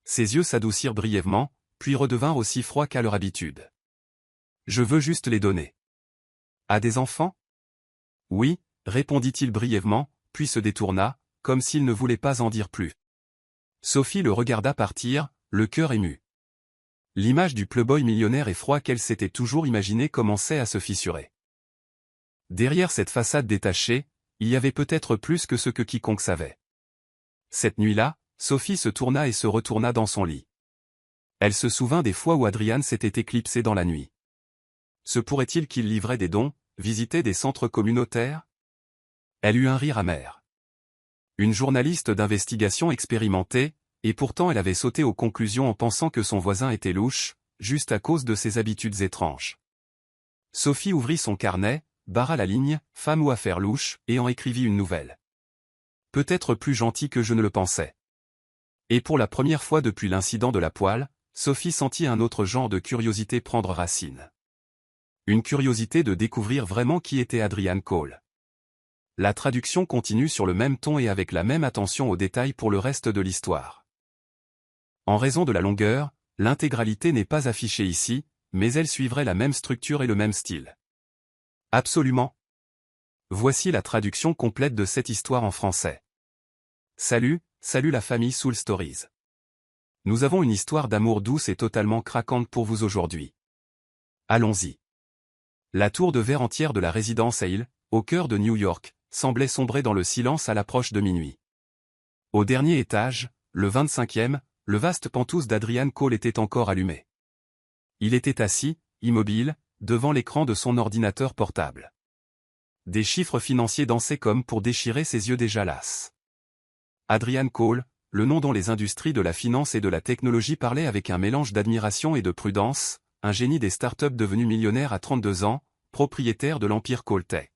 Ses yeux s'adoucirent brièvement, puis redevinrent aussi froids qu'à leur habitude. « Je veux juste les donner. »« À des enfants ?»« Oui, » répondit-il brièvement, puis se détourna, comme s'il ne voulait pas en dire plus. Sophie le regarda partir, le cœur ému. L'image du playboy millionnaire et froid qu'elle s'était toujours imaginé commençait à se fissurer. Derrière cette façade détachée, il y avait peut-être plus que ce que quiconque savait. Cette nuit-là, Sophie se tourna et se retourna dans son lit. Elle se souvint des fois où Adrian s'était éclipsé dans la nuit. Se pourrait-il qu'il livrait des dons, visitait des centres communautaires? Elle eut un rire amer. Une journaliste d'investigation expérimentée, et pourtant elle avait sauté aux conclusions en pensant que son voisin était louche, juste à cause de ses habitudes étranges. Sophie ouvrit son carnet, barra la ligne « Femme ou affaire louche » et en écrivit une nouvelle. Peut-être plus gentil que je ne le pensais. Et pour la première fois depuis l'incident de la poêle, Sophie sentit un autre genre de curiosité prendre racine. Une curiosité de découvrir vraiment qui était Adrian Cole. La traduction continue sur le même ton et avec la même attention aux détails pour le reste de l'histoire. En raison de la longueur, l'intégralité n'est pas affichée ici, mais elle suivrait la même structure et le même style. Absolument. Voici la traduction complète de cette histoire en français. Salut la famille Soul Stories. Nous avons une histoire d'amour douce et totalement craquante pour vous aujourd'hui. Allons-y. La tour de verre entière de la résidence Hale, au cœur de New York, semblait sombrer dans le silence à l'approche de minuit. Au dernier étage, le 25e, le vaste pantouse d'Adrian Cole était encore allumé. Il était assis, immobile, devant l'écran de son ordinateur portable. Des chiffres financiers dansaient comme pour déchirer ses yeux déjà lasses. Adrian Cole, le nom dont les industries de la finance et de la technologie parlaient avec un mélange d'admiration et de prudence, un génie des startups devenu millionnaire à 32 ans, propriétaire de l'empire Cole Tech.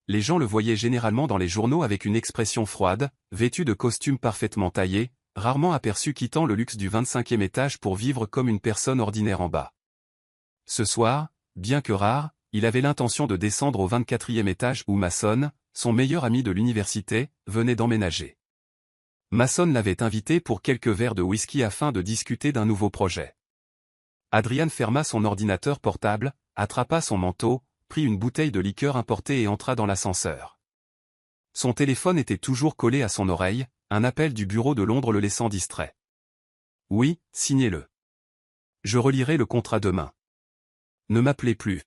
Les gens le voyaient généralement dans les journaux avec une expression froide, vêtu de costumes parfaitement taillés, rarement aperçu quittant le luxe du 25e étage pour vivre comme une personne ordinaire en bas. Ce soir, bien que rare, il avait l'intention de descendre au 24e étage où Mason, son meilleur ami de l'université, venait d'emménager. Mason l'avait invité pour quelques verres de whisky afin de discuter d'un nouveau projet. Adrian ferma son ordinateur portable, attrapa son manteau, prit une bouteille de liqueur importée et entra dans l'ascenseur. Son téléphone était toujours collé à son oreille, un appel du bureau de Londres le laissant distrait. « Oui, signez-le. Je relirai le contrat demain. Ne m'appelez plus.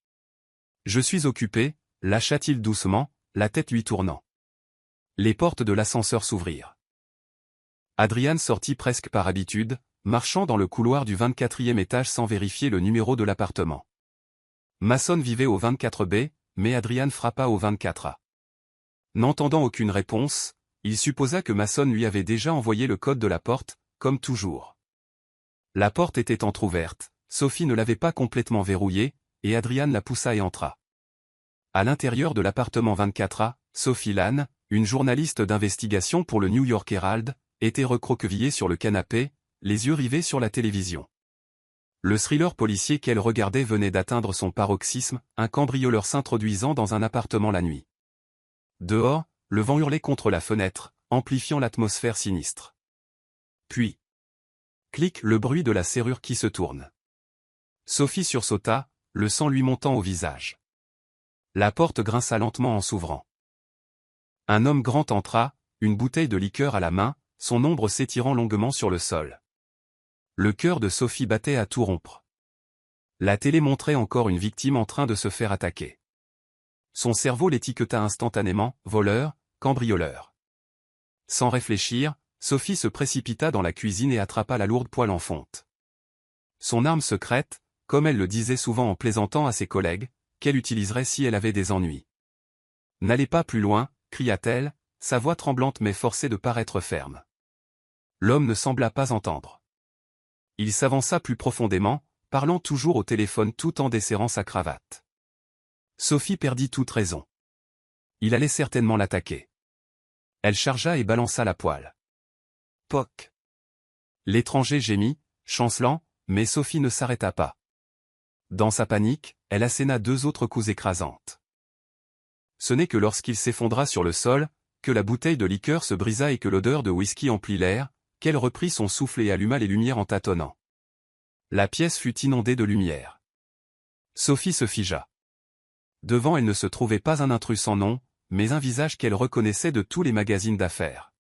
Je suis occupé, lâcha-t-il doucement, la tête lui tournant. Les portes de l'ascenseur s'ouvrirent. Adrian sortit presque par habitude, marchant dans le couloir du 24e étage sans vérifier le numéro de l'appartement. Mason vivait au 24B, mais Adrian frappa au 24A. N'entendant aucune réponse, il supposa que Mason lui avait déjà envoyé le code de la porte, comme toujours. La porte était entr'ouverte, Sophie ne l'avait pas complètement verrouillée, et Adrian la poussa et entra. À l'intérieur de l'appartement 24A, Sophie Lann, une journaliste d'investigation pour le New York Herald, était recroquevillée sur le canapé, les yeux rivés sur la télévision. Le thriller policier qu'elle regardait venait d'atteindre son paroxysme, un cambrioleur s'introduisant dans un appartement la nuit. Dehors, le vent hurlait contre la fenêtre, amplifiant l'atmosphère sinistre. Puis, clic, le bruit de la serrure qui se tourne. Sophie sursauta, le sang lui montant au visage. La porte grinça lentement en s'ouvrant. Un homme grand entra, une bouteille de liqueur à la main, son ombre s'étirant longuement sur le sol. Le cœur de Sophie battait à tout rompre. La télé montrait encore une victime en train de se faire attaquer. Son cerveau l'étiqueta instantanément, voleur, cambrioleur. Sans réfléchir, Sophie se précipita dans la cuisine et attrapa la lourde poêle en fonte. Son arme secrète, comme elle le disait souvent en plaisantant à ses collègues, qu'elle utiliserait si elle avait des ennuis. « N'allez pas plus loin », cria-t-elle, sa voix tremblante mais forcée de paraître ferme. L'homme ne sembla pas entendre. Il s'avança plus profondément, parlant toujours au téléphone tout en desserrant sa cravate. Sophie perdit toute raison. Il allait certainement l'attaquer. Elle chargea et balança la poêle. Poc. L'étranger gémit, chancelant, mais Sophie ne s'arrêta pas. Dans sa panique, elle asséna 2 autres coups écrasantes. Ce n'est que lorsqu'il s'effondra sur le sol, que la bouteille de liqueur se brisa et que l'odeur de whisky emplit l'air, qu'elle reprit son souffle et alluma les lumières en tâtonnant. La pièce fut inondée de lumière. Sophie se figea. Devant elle ne se trouvait pas un intrus sans nom, mais un visage qu'elle reconnaissait de tous les magazines d'affaires.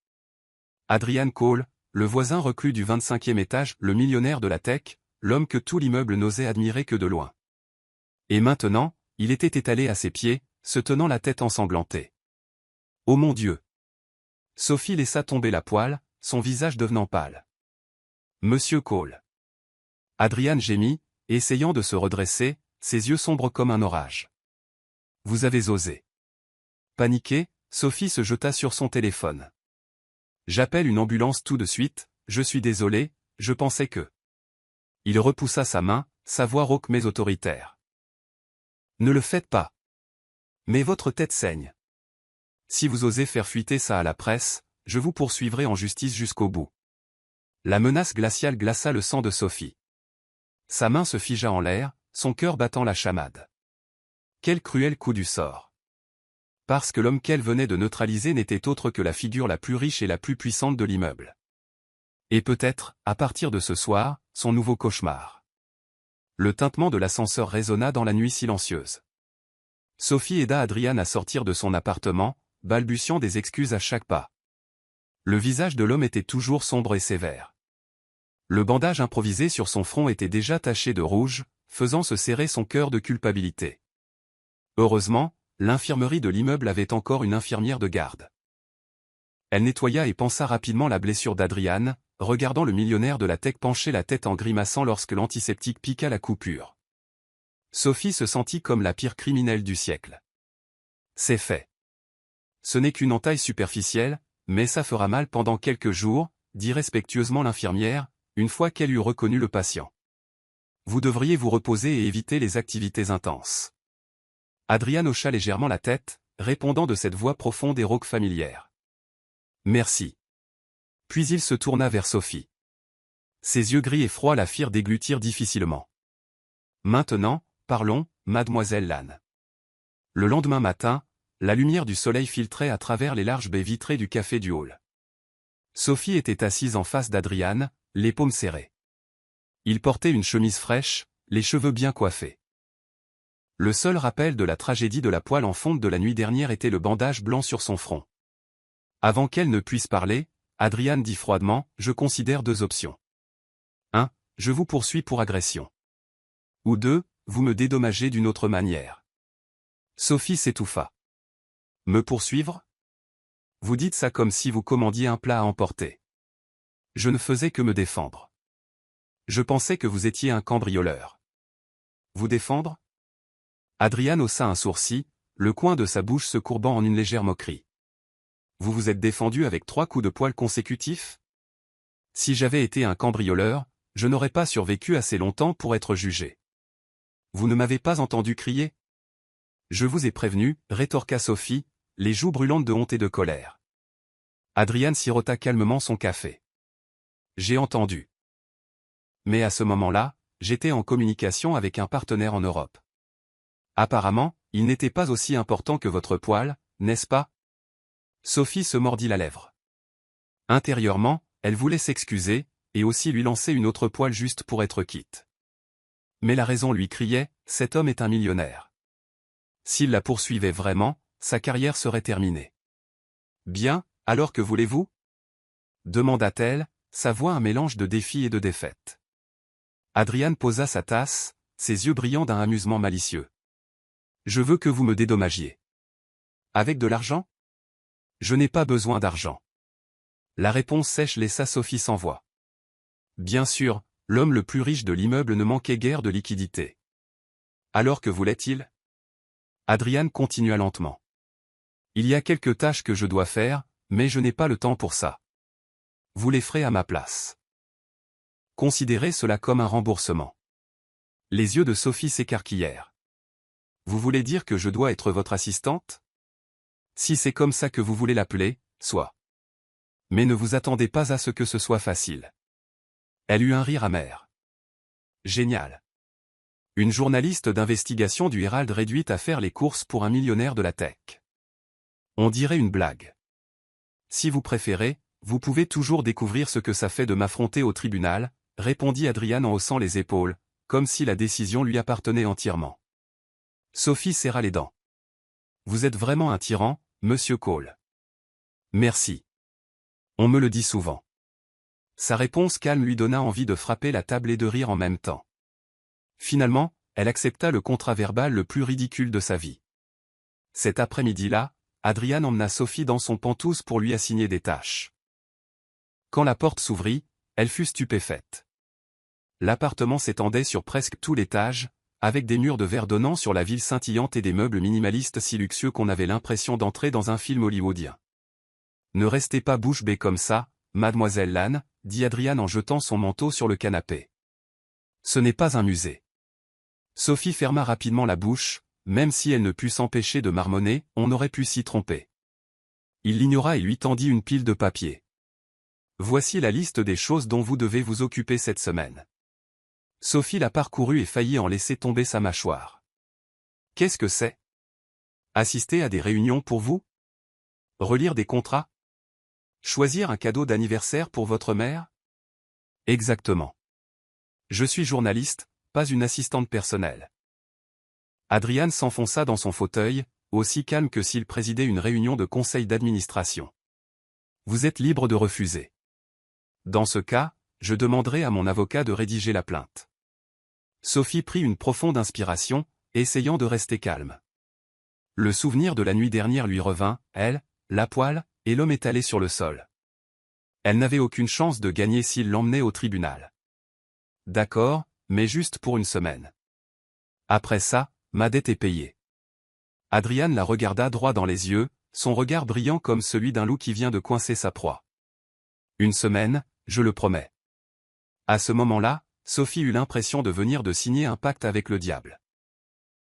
Adrian Cole, le voisin reclus du 25e étage, le millionnaire de la tech, l'homme que tout l'immeuble n'osait admirer que de loin. Et maintenant, il était étalé à ses pieds, se tenant la tête ensanglantée. Oh mon Dieu! Sophie laissa tomber la poêle, son visage devenant pâle. Monsieur Cole. Adrian gémit, essayant de se redresser, ses yeux sombres comme un orage. Vous avez osé. Paniquée, Sophie se jeta sur son téléphone. J'appelle une ambulance tout de suite, je suis désolé, je pensais que... Il repoussa sa main, sa voix rauque mais autoritaire. Ne le faites pas. Mais votre tête saigne. Si vous osez faire fuiter ça à la presse, je vous poursuivrai en justice jusqu'au bout. La menace glaciale glaça le sang de Sophie. Sa main se figea en l'air, son cœur battant la chamade. Quel cruel coup du sort. Parce que l'homme qu'elle venait de neutraliser n'était autre que la figure la plus riche et la plus puissante de l'immeuble. Et peut-être, à partir de ce soir, son nouveau cauchemar. Le tintement de l'ascenseur résonna dans la nuit silencieuse. Sophie aida Adrian à sortir de son appartement, balbutiant des excuses à chaque pas. Le visage de l'homme était toujours sombre et sévère. Le bandage improvisé sur son front était déjà taché de rouge, faisant se serrer son cœur de culpabilité. Heureusement, l'infirmerie de l'immeuble avait encore une infirmière de garde. Elle nettoya et pansa rapidement la blessure d'Adrian, regardant le millionnaire de la tech pencher la tête en grimaçant lorsque l'antiseptique piqua la coupure. Sophie se sentit comme la pire criminelle du siècle. C'est fait. Ce n'est qu'une entaille superficielle, mais ça fera mal pendant quelques jours, dit respectueusement l'infirmière, une fois qu'elle eut reconnu le patient. Vous devriez vous reposer et éviter les activités intenses. Adrian hocha légèrement la tête, répondant de cette voix profonde et rauque familière. Merci. Puis il se tourna vers Sophie. Ses yeux gris et froids la firent déglutir difficilement. Maintenant, parlons, mademoiselle Lannes. Le lendemain matin, la lumière du soleil filtrait à travers les larges baies vitrées du café du hall. Sophie était assise en face d'Adrian, les paumes serrées. Il portait une chemise fraîche, les cheveux bien coiffés. Le seul rappel de la tragédie de la poêle en fonte de la nuit dernière était le bandage blanc sur son front. Avant qu'elle ne puisse parler, Adrian dit froidement, « Je considère 2 options. 1. Je vous poursuis pour agression. Ou 2. Vous me dédommagez d'une autre manière. » Sophie s'étouffa. « Me poursuivre ? Vous dites ça comme si vous commandiez un plat à emporter. Je ne faisais que me défendre. Je pensais que vous étiez un cambrioleur. Vous défendre ? » Adrian haussa un sourcil, le coin de sa bouche se courbant en une légère moquerie. « Vous vous êtes défendu avec 3 coups de poing consécutifs ? Si j'avais été un cambrioleur, je n'aurais pas survécu assez longtemps pour être jugé. Vous ne m'avez pas entendu crier ? Je vous ai prévenu, rétorqua Sophie, les joues brûlantes de honte et de colère. Adrian sirota calmement son café. J'ai entendu. Mais à ce moment-là, j'étais en communication avec un partenaire en Europe. Apparemment, il n'était pas aussi important que votre poêle, n'est-ce pas ? Sophie se mordit la lèvre. Intérieurement, elle voulait s'excuser, et aussi lui lancer une autre poêle juste pour être quitte. Mais la raison lui criait, cet homme est un millionnaire. S'il la poursuivait vraiment, sa carrière serait terminée. Bien, alors que voulez-vous ? Demanda-t-elle, sa voix un mélange de défi et de défaite. Adrian posa sa tasse, ses yeux brillants d'un amusement malicieux. Je veux que vous me dédommagiez. Avec de l'argent ? Je n'ai pas besoin d'argent. La réponse sèche laissa Sophie sans voix. Bien sûr, l'homme le plus riche de l'immeuble ne manquait guère de liquidité. Alors que voulait-il ? Adrian continua lentement. Il y a quelques tâches que je dois faire, mais je n'ai pas le temps pour ça. Vous les ferez à ma place. Considérez cela comme un remboursement. Les yeux de Sophie s'écarquillèrent. Vous voulez dire que je dois être votre assistante ? Si c'est comme ça que vous voulez l'appeler, soit. Mais ne vous attendez pas à ce que ce soit facile. Elle eut un rire amer. Génial. Une journaliste d'investigation du Herald réduite à faire les courses pour un millionnaire de la tech. On dirait une blague. Si vous préférez, vous pouvez toujours découvrir ce que ça fait de m'affronter au tribunal, répondit Adrian en haussant les épaules, comme si la décision lui appartenait entièrement. Sophie serra les dents. Vous êtes vraiment un tyran, monsieur Cole. Merci. On me le dit souvent. Sa réponse calme lui donna envie de frapper la table et de rire en même temps. Finalement, elle accepta le contrat verbal le plus ridicule de sa vie. Cet après-midi-là, Adrian emmena Sophie dans son penthouse pour lui assigner des tâches. Quand la porte s'ouvrit, elle fut stupéfaite. L'appartement s'étendait sur presque tout l'étage, avec des murs de verre donnant sur la ville scintillante et des meubles minimalistes si luxueux qu'on avait l'impression d'entrer dans un film hollywoodien. Ne restez pas bouche bée comme ça, mademoiselle Lannes, dit Adrian en jetant son manteau sur le canapé. Ce n'est pas un musée. Sophie ferma rapidement la bouche, même si elle ne put s'empêcher de marmonner, on aurait pu s'y tromper. Il l'ignora et lui tendit une pile de papier. Voici la liste des choses dont vous devez vous occuper cette semaine. Sophie la parcourut et faillit en laisser tomber sa mâchoire. Qu'est-ce que c'est ? Assister à des réunions pour vous ? Relire des contrats ? Choisir un cadeau d'anniversaire pour votre mère ? Exactement. Je suis journaliste, pas une assistante personnelle. Adrian s'enfonça dans son fauteuil, aussi calme que s'il présidait une réunion de conseil d'administration. Vous êtes libre de refuser. Dans ce cas, je demanderai à mon avocat de rédiger la plainte. Sophie prit une profonde inspiration, essayant de rester calme. Le souvenir de la nuit dernière lui revint, elle, la poêle, et l'homme étalé sur le sol. Elle n'avait aucune chance de gagner s'il l'emmenait au tribunal. D'accord, mais juste pour une semaine. Après ça, ma dette est payée. Adrian la regarda droit dans les yeux, son regard brillant comme celui d'un loup qui vient de coincer sa proie. Une semaine, je le promets. À ce moment-là, Sophie eut l'impression de venir de signer un pacte avec le diable.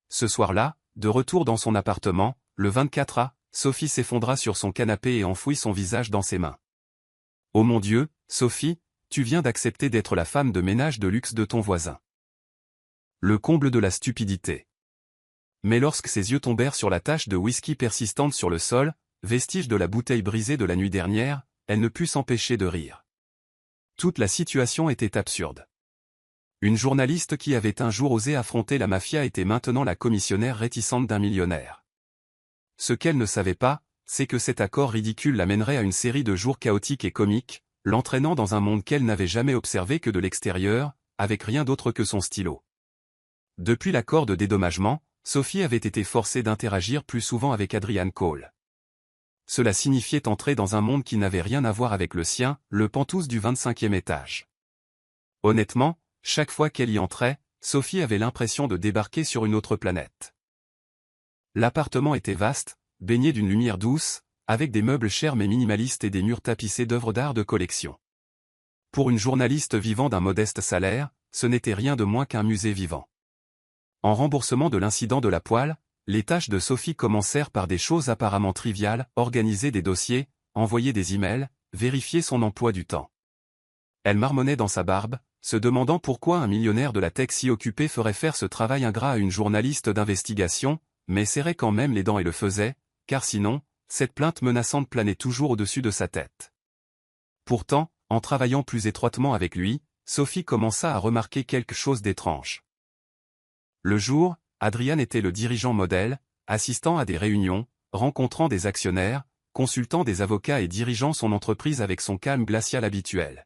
Ce soir-là, de retour dans son appartement, le 24 A, Sophie s'effondra sur son canapé et enfouit son visage dans ses mains. « Oh mon Dieu, Sophie, tu viens d'accepter d'être la femme de ménage de luxe de ton voisin. » Le comble de la stupidité. Mais lorsque ses yeux tombèrent sur la tache de whisky persistante sur le sol, vestige de la bouteille brisée de la nuit dernière, elle ne put s'empêcher de rire. Toute la situation était absurde. Une journaliste qui avait un jour osé affronter la mafia était maintenant la commissionnaire réticente d'un millionnaire. Ce qu'elle ne savait pas, c'est que cet accord ridicule l'amènerait à une série de jours chaotiques et comiques, l'entraînant dans un monde qu'elle n'avait jamais observé que de l'extérieur, avec rien d'autre que son stylo. Depuis l'accord de dédommagement, Sophie avait été forcée d'interagir plus souvent avec Adrian Cole. Cela signifiait entrer dans un monde qui n'avait rien à voir avec le sien, le Penthouse du 25e étage. Honnêtement, chaque fois qu'elle y entrait, Sophie avait l'impression de débarquer sur une autre planète. L'appartement était vaste, baigné d'une lumière douce, avec des meubles chers mais minimalistes et des murs tapissés d'œuvres d'art de collection. Pour une journaliste vivant d'un modeste salaire, ce n'était rien de moins qu'un musée vivant. En remboursement de l'incident de la poêle, les tâches de Sophie commencèrent par des choses apparemment triviales, organiser des dossiers, envoyer des emails, vérifier son emploi du temps. Elle marmonnait dans sa barbe, se demandant pourquoi un millionnaire de la tech si occupé ferait faire ce travail ingrat à une journaliste d'investigation, mais serrait quand même les dents et le faisait, car sinon, cette plainte menaçante planait toujours au-dessus de sa tête. Pourtant, en travaillant plus étroitement avec lui, Sophie commença à remarquer quelque chose d'étrange. Le jour, Adrian était le dirigeant modèle, assistant à des réunions, rencontrant des actionnaires, consultant des avocats et dirigeant son entreprise avec son calme glacial habituel.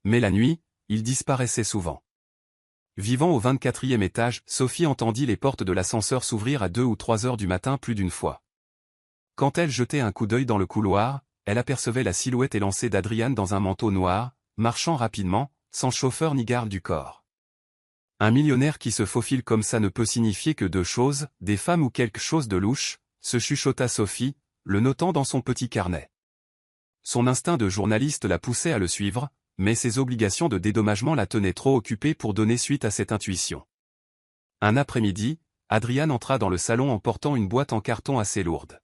Mais la nuit, il disparaissait souvent. Vivant au 24e étage, Sophie entendit les portes de l'ascenseur s'ouvrir à 2 ou 3 heures du matin plus d'une fois. Quand elle jetait un coup d'œil dans le couloir, elle apercevait la silhouette élancée d'Adrian dans un manteau noir, marchant rapidement, sans chauffeur ni garde du corps. Un millionnaire qui se faufile comme ça ne peut signifier que deux choses, des femmes ou quelque chose de louche, se chuchota Sophie, le notant dans son petit carnet. Son instinct de journaliste la poussait à le suivre, mais ses obligations de dédommagement la tenaient trop occupée pour donner suite à cette intuition. Un après-midi, Adrian entra dans le salon en portant une boîte en carton assez lourde.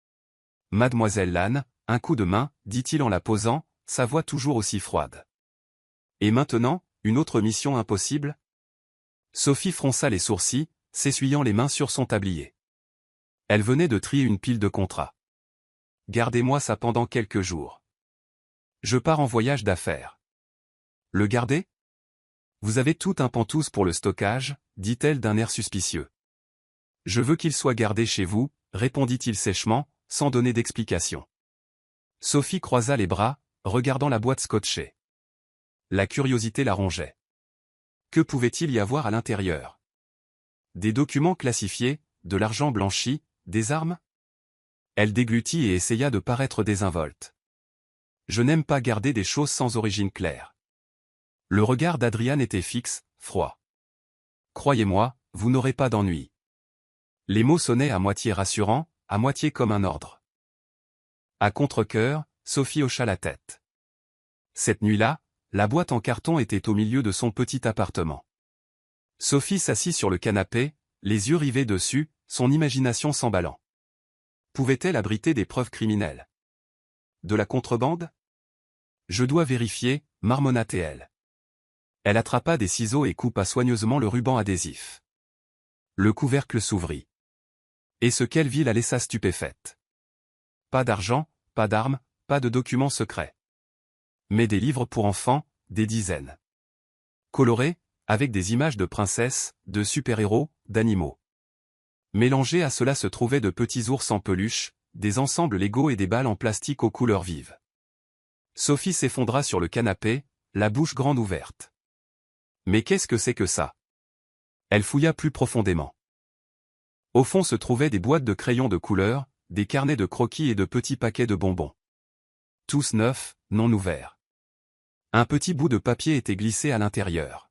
« Mademoiselle Lannes, un coup de main, dit-il en la posant, sa voix toujours aussi froide. Et maintenant, une autre mission impossible ? Sophie fronça les sourcils, s'essuyant les mains sur son tablier. Elle venait de trier une pile de contrats. Gardez-moi ça pendant quelques jours. Je pars en voyage d'affaires. Le garder ? Vous avez tout un pantouse pour le stockage, dit-elle d'un air suspicieux. Je veux qu'il soit gardé chez vous, répondit-il sèchement, sans donner d'explication. Sophie croisa les bras, regardant la boîte scotchée. La curiosité la rongeait. Que pouvait-il y avoir à l'intérieur ? Des documents classifiés, de l'argent blanchi, des armes ? Elle déglutit et essaya de paraître désinvolte. Je n'aime pas garder des choses sans origine claire. Le regard d'Adrian était fixe, froid. Croyez-moi, vous n'aurez pas d'ennui. Les mots sonnaient à moitié rassurants, à moitié comme un ordre. À contre-cœur, Sophie hocha la tête. Cette nuit-là, la boîte en carton était au milieu de son petit appartement. Sophie s'assit sur le canapé, les yeux rivés dessus, son imagination s'emballant. Pouvait-elle abriter des preuves criminelles ? De la contrebande ? Je dois vérifier, marmonna-t-elle. Elle attrapa des ciseaux et coupa soigneusement le ruban adhésif. Le couvercle s'ouvrit. Et ce qu'elle vit la laissa stupéfaite. Pas d'argent, pas d'armes, pas de documents secrets. Mais des livres pour enfants, des dizaines. Colorés, avec des images de princesses, de super-héros, d'animaux. Mélangés à cela se trouvaient de petits ours en peluche, des ensembles Lego et des balles en plastique aux couleurs vives. Sophie s'effondra sur le canapé, la bouche grande ouverte. Mais qu'est-ce que c'est que ça ? Elle fouilla plus profondément. Au fond se trouvaient des boîtes de crayons de couleur, des carnets de croquis et de petits paquets de bonbons. Tous neufs, non ouverts. Un petit bout de papier était glissé à l'intérieur.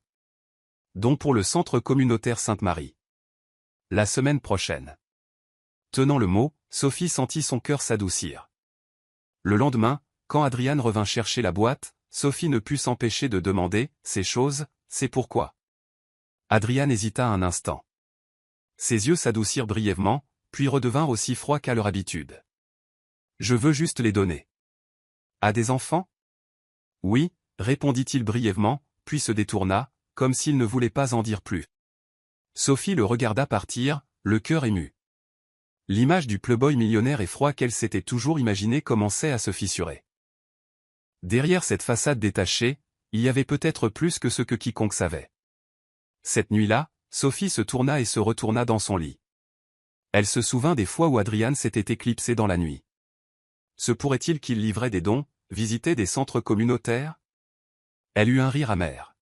Don pour le centre communautaire Sainte-Marie. La semaine prochaine. Tenant le mot, Sophie sentit son cœur s'adoucir. Le lendemain, quand Adrian revint chercher la boîte, Sophie ne put s'empêcher de demander « Ces choses, c'est pourquoi ?» Adrian hésita un instant. Ses yeux s'adoucirent brièvement, puis redevinrent aussi froids qu'à leur habitude. Je veux juste les donner. À des enfants? Oui, répondit-il brièvement, puis se détourna, comme s'il ne voulait pas en dire plus. Sophie le regarda partir, le cœur ému. L'image du playboy millionnaire et froid qu'elle s'était toujours imaginé commençait à se fissurer. Derrière cette façade détachée, il y avait peut-être plus que ce que quiconque savait. Cette nuit-là, Sophie se tourna et se retourna dans son lit. Elle se souvint des fois où Adrian s'était éclipsé dans la nuit. Se pourrait-il qu'il livrait des dons, visitait des centres communautaires? Elle eut un rire amer.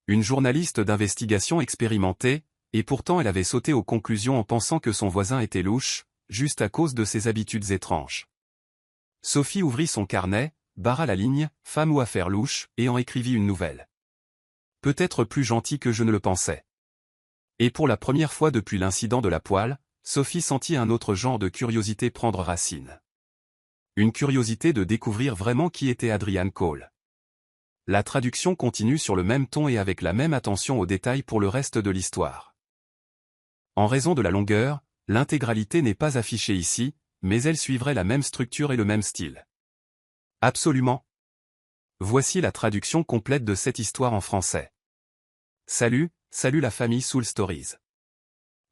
Une journaliste d'investigation expérimentée, et pourtant elle avait sauté aux conclusions en pensant que son voisin était louche, juste à cause de ses habitudes étranges. Sophie ouvrit son carnet, barra la ligne « Femme ou affaire louche » et en écrivit une nouvelle. Peut-être plus gentille que je ne le pensais. Et pour la première fois depuis l'incident de la poêle, Sophie sentit un autre genre de curiosité prendre racine. Une curiosité de découvrir vraiment qui était Adrian Cole. La traduction continue sur le même ton et avec la même attention aux détails pour le reste de l'histoire. En raison de la longueur, l'intégralité n'est pas affichée ici, mais elle suivrait la même structure et le même style. Absolument. Voici la traduction complète de cette histoire en français. Salut la famille Soul Stories.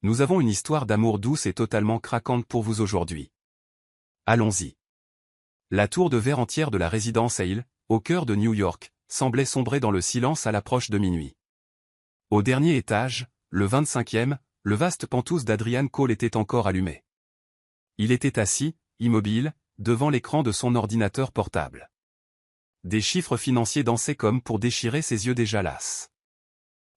Nous avons une histoire d'amour douce et totalement craquante pour vous aujourd'hui. Allons-y. La tour de verre entière de la résidence Hale, au cœur de New York, semblait sombrer dans le silence à l'approche de minuit. Au dernier étage, le 25e, le vaste penthouse d'Adrian Cole était encore allumé. Il était assis, immobile, devant l'écran de son ordinateur portable. Des chiffres financiers dansaient comme pour déchirer ses yeux déjà lasses.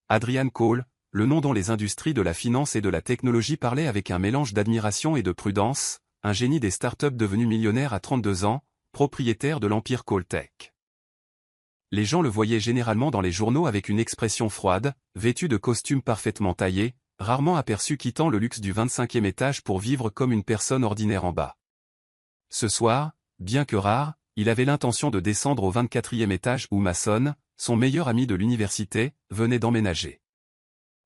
Adrian Cole, le nom dont les industries de la finance et de la technologie parlaient avec un mélange d'admiration et de prudence, un génie des startups devenu millionnaire à 32 ans, propriétaire de l'empire Cole Tech. Les gens le voyaient généralement dans les journaux avec une expression froide, vêtu de costumes parfaitement taillés, rarement aperçu quittant le luxe du 25e étage pour vivre comme une personne ordinaire en bas. Ce soir, bien que rare, il avait l'intention de descendre au 24e étage où Mason, son meilleur ami de l'université, venait d'emménager.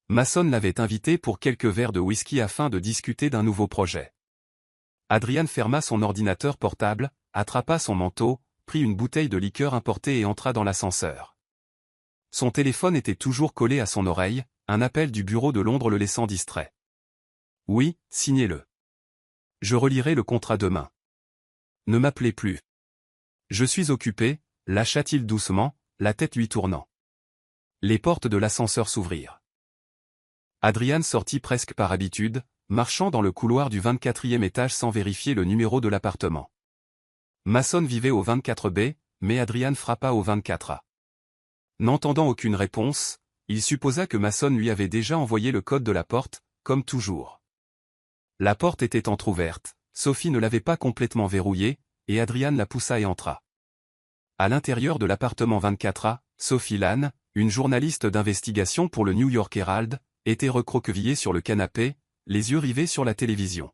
Mason l'avait invité pour quelques verres de whisky afin de discuter d'un nouveau projet. Adrian ferma son ordinateur portable, attrapa son manteau, prit une bouteille de liqueur importée et entra dans l'ascenseur. Son téléphone était toujours collé à son oreille, un appel du bureau de Londres le laissant distrait. « Oui, signez-le. Je relirai le contrat demain. Ne m'appelez plus. Je suis occupé, lâcha-t-il doucement, la tête lui tournant. Les portes de l'ascenseur s'ouvrirent. Adrian sortit presque par habitude, marchant dans le couloir du 24e étage sans vérifier le numéro de l'appartement. Mason vivait au 24B, mais Adrian frappa au 24A. N'entendant aucune réponse, il supposa que Mason lui avait déjà envoyé le code de la porte, comme toujours. La porte était entr'ouverte, Sophie ne l'avait pas complètement verrouillée, et Adrian la poussa et entra. À l'intérieur de l'appartement 24A, Sophie Lann, une journaliste d'investigation pour le New York Herald, était recroquevillée sur le canapé, les yeux rivés sur la télévision.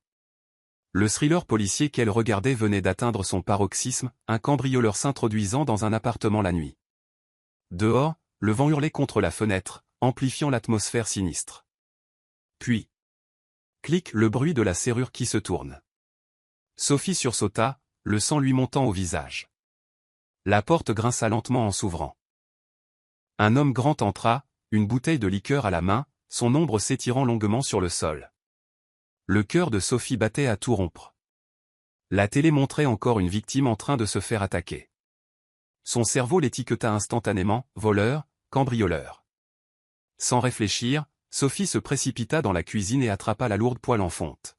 Le thriller policier qu'elle regardait venait d'atteindre son paroxysme, un cambrioleur s'introduisant dans un appartement la nuit. Dehors, le vent hurlait contre la fenêtre, amplifiant l'atmosphère sinistre. Puis, clic, le bruit de la serrure qui se tourne. Sophie sursauta, le sang lui montant au visage. La porte grinça lentement en s'ouvrant. Un homme grand entra, une bouteille de liqueur à la main, son ombre s'étirant longuement sur le sol. Le cœur de Sophie battait à tout rompre. La télé montrait encore une victime en train de se faire attaquer. Son cerveau l'étiqueta instantanément, voleur, cambrioleur. Sans réfléchir, Sophie se précipita dans la cuisine et attrapa la lourde poêle en fonte.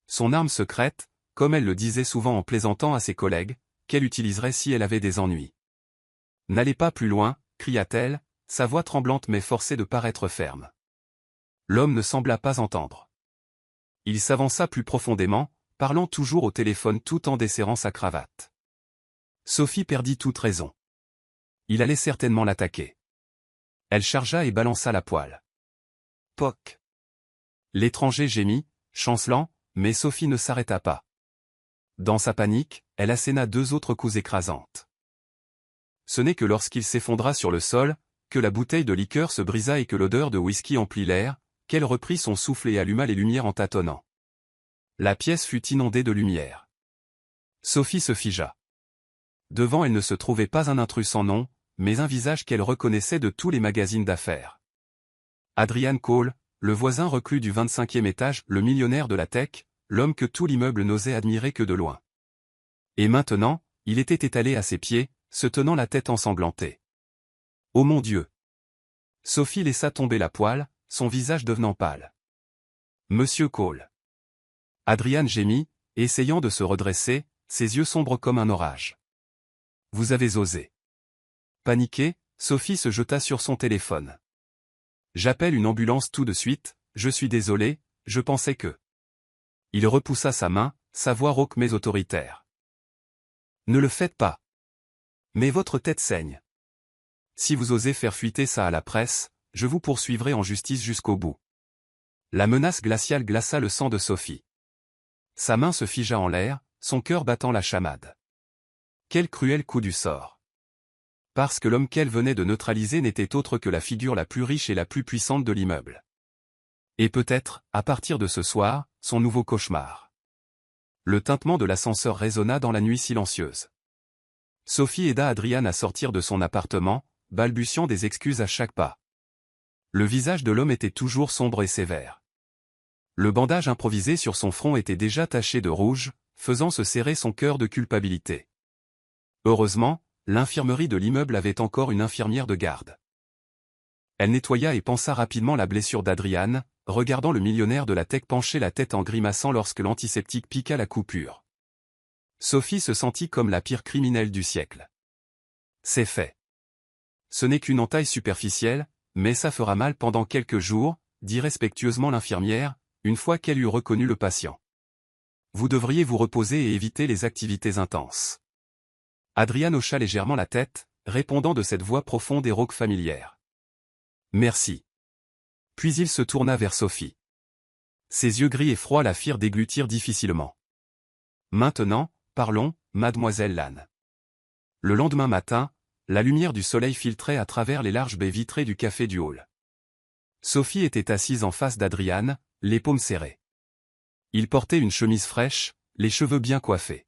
Son arme secrète, comme elle le disait souvent en plaisantant à ses collègues, qu'elle utiliserait si elle avait des ennuis. « N'allez pas plus loin », cria-t-elle, sa voix tremblante mais forcée de paraître ferme. L'homme ne sembla pas entendre. Il s'avança plus profondément, parlant toujours au téléphone tout en desserrant sa cravate. Sophie perdit toute raison. Il allait certainement l'attaquer. Elle chargea et balança la poêle. Poc. L'étranger gémit, chancelant, mais Sophie ne s'arrêta pas. Dans sa panique, elle asséna 2 autres coups écrasantes. Ce n'est que lorsqu'il s'effondra sur le sol, que la bouteille de liqueur se brisa et que l'odeur de whisky emplit l'air, qu'elle reprit son souffle et alluma les lumières en tâtonnant. La pièce fut inondée de lumière. Sophie se figea. Devant elle ne se trouvait pas un intrus sans nom, mais un visage qu'elle reconnaissait de tous les magazines d'affaires. Adrian Cole, le voisin reclus du 25e étage, le millionnaire de la tech, l'homme que tout l'immeuble n'osait admirer que de loin. Et maintenant, il était étalé à ses pieds, se tenant la tête ensanglantée. Oh mon Dieu! Sophie laissa tomber la poêle, son visage devenant pâle. Monsieur Cole. Adrian gémit, essayant de se redresser, ses yeux sombres comme un orage. Vous avez osé. Paniquée, Sophie se jeta sur son téléphone. J'appelle une ambulance tout de suite, je suis désolé, je pensais que... Il repoussa sa main, sa voix rauque mais autoritaire. Ne le faites pas. Mais votre tête saigne. Si vous osez faire fuiter ça à la presse, je vous poursuivrai en justice jusqu'au bout. La menace glaciale glaça le sang de Sophie. Sa main se figea en l'air, son cœur battant la chamade. Quel cruel coup du sort. Parce que l'homme qu'elle venait de neutraliser n'était autre que la figure la plus riche et la plus puissante de l'immeuble. Et peut-être, à partir de ce soir, son nouveau cauchemar. Le tintement de l'ascenseur résonna dans la nuit silencieuse. Sophie aida Adrian à sortir de son appartement, balbutiant des excuses à chaque pas. Le visage de l'homme était toujours sombre et sévère. Le bandage improvisé sur son front était déjà taché de rouge, faisant se serrer son cœur de culpabilité. Heureusement, l'infirmerie de l'immeuble avait encore une infirmière de garde. Elle nettoya et pansa rapidement la blessure d'Adrian, regardant le millionnaire de la tech pencher la tête en grimaçant lorsque l'antiseptique piqua la coupure. Sophie se sentit comme la pire criminelle du siècle. C'est fait. Ce n'est qu'une entaille superficielle, mais ça fera mal pendant quelques jours, dit respectueusement l'infirmière, une fois qu'elle eut reconnu le patient. Vous devriez vous reposer et éviter les activités intenses. Adrian hocha légèrement la tête, répondant de cette voix profonde et rauque familière. Merci. Puis il se tourna vers Sophie. Ses yeux gris et froids la firent déglutir difficilement. Maintenant, parlons, mademoiselle Lannes. Le lendemain matin, la lumière du soleil filtrait à travers les larges baies vitrées du café du hall. Sophie était assise en face d'Adrian, les paumes serrées. Il portait une chemise fraîche, les cheveux bien coiffés.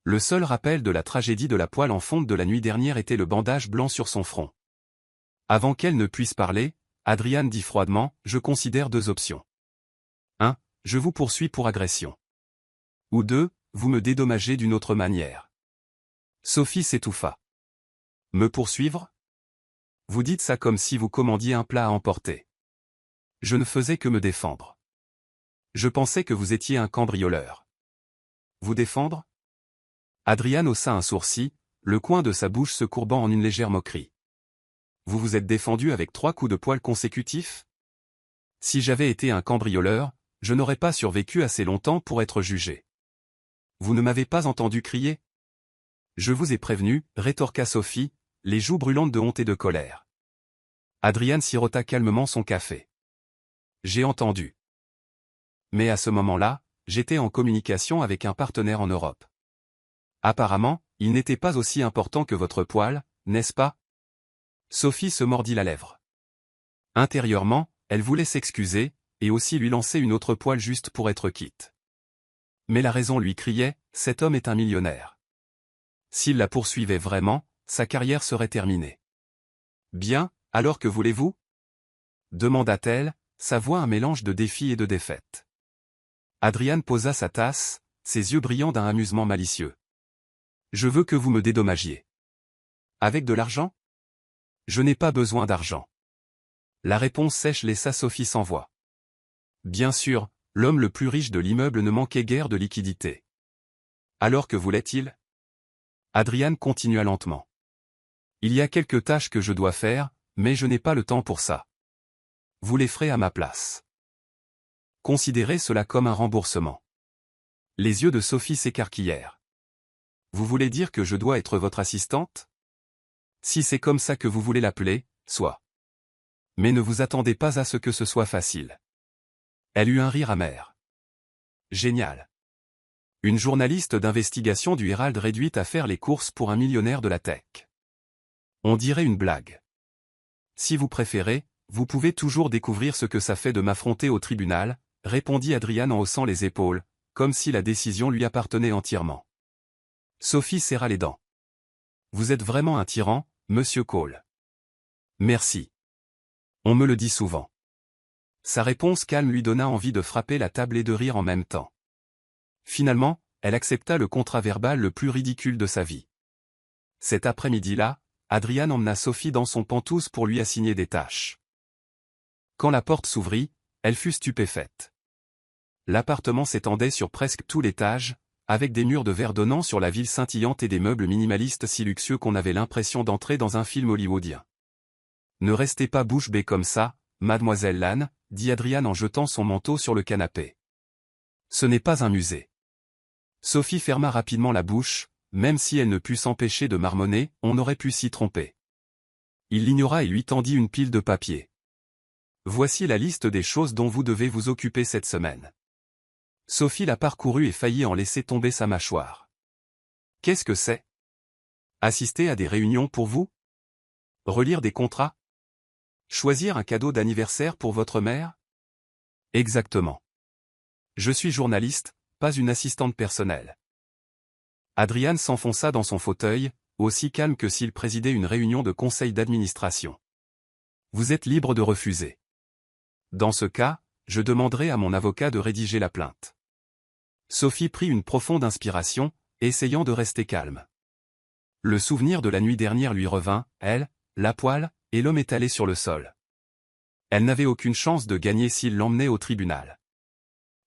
Le seul rappel de la tragédie de la poêle en fonte de la nuit dernière était le bandage blanc sur son front. Avant qu'elle ne puisse parler, Adrian dit froidement, « Je considère deux options. 1. Je vous poursuis pour agression. Ou 2. Vous me dédommagez d'une autre manière. » Sophie s'étouffa. « Me poursuivre ? Vous dites ça comme si vous commandiez un plat à emporter. Je ne faisais que me défendre. Je pensais que vous étiez un cambrioleur. Vous défendre ? » Adrian haussa un sourcil, le coin de sa bouche se courbant en une légère moquerie. Vous vous êtes défendu avec 3 coups de poêle consécutifs ? Si j'avais été un cambrioleur, je n'aurais pas survécu assez longtemps pour être jugé. Vous ne m'avez pas entendu crier ? Je vous ai prévenu, rétorqua Sophie, les joues brûlantes de honte et de colère. Adrian sirota calmement son café. J'ai entendu. Mais à ce moment-là, j'étais en communication avec un partenaire en Europe. Apparemment, il n'était pas aussi important que votre poêle, n'est-ce pas ? Sophie se mordit la lèvre. Intérieurement, elle voulait s'excuser, et aussi lui lancer une autre poêle juste pour être quitte. Mais la raison lui criait, cet homme est un millionnaire. S'il la poursuivait vraiment, sa carrière serait terminée. Bien, alors que voulez-vous ? Demanda-t-elle, sa voix un mélange de défi et de défaite. Adrian posa sa tasse, ses yeux brillants d'un amusement malicieux. Je veux que vous me dédommagiez. Avec de l'argent ? Je n'ai pas besoin d'argent. La réponse sèche laissa Sophie sans voix. Bien sûr, l'homme le plus riche de l'immeuble ne manquait guère de liquidité. Alors que voulait-il ? Adrian continua lentement. Il y a quelques tâches que je dois faire, mais je n'ai pas le temps pour ça. Vous les ferez à ma place. Considérez cela comme un remboursement. Les yeux de Sophie s'écarquillèrent. Vous voulez dire que je dois être votre assistante ? Si c'est comme ça que vous voulez l'appeler, soit. Mais ne vous attendez pas à ce que ce soit facile. Elle eut un rire amer. Génial. Une journaliste d'investigation du Herald réduite à faire les courses pour un millionnaire de la tech. On dirait une blague. Si vous préférez, vous pouvez toujours découvrir ce que ça fait de m'affronter au tribunal, répondit Adrian en haussant les épaules, comme si la décision lui appartenait entièrement. Sophie serra les dents. Vous êtes vraiment un tyran, monsieur Cole. Merci. On me le dit souvent. Sa réponse calme lui donna envie de frapper la table et de rire en même temps. Finalement, elle accepta le contrat verbal le plus ridicule de sa vie. Cet après-midi-là, Adrian emmena Sophie dans son pantouse pour lui assigner des tâches. Quand la porte s'ouvrit, elle fut stupéfaite. L'appartement s'étendait sur presque tout l'étage, avec des murs de verre donnant sur la ville scintillante et des meubles minimalistes si luxueux qu'on avait l'impression d'entrer dans un film hollywoodien. Ne restez pas bouche bée comme ça, mademoiselle Lane, dit Adrian en jetant son manteau sur le canapé. Ce n'est pas un musée. Sophie ferma rapidement la bouche, même si elle ne put s'empêcher de marmonner, on aurait pu s'y tromper. Il l'ignora et lui tendit une pile de papier. Voici la liste des choses dont vous devez vous occuper cette semaine. Sophie la parcourut et faillit en laisser tomber sa mâchoire. Qu'est-ce que c'est? Assister à des réunions pour vous? Relire des contrats? Choisir un cadeau d'anniversaire pour votre mère? Exactement. Je suis journaliste, pas une assistante personnelle. Adrian s'enfonça dans son fauteuil, aussi calme que s'il présidait une réunion de conseil d'administration. Vous êtes libre de refuser. Dans ce cas, je demanderai à mon avocat de rédiger la plainte. Sophie prit une profonde inspiration, essayant de rester calme. Le souvenir de la nuit dernière lui revint, elle, la poêle, et l'homme étalé sur le sol. Elle n'avait aucune chance de gagner s'il l'emmenait au tribunal.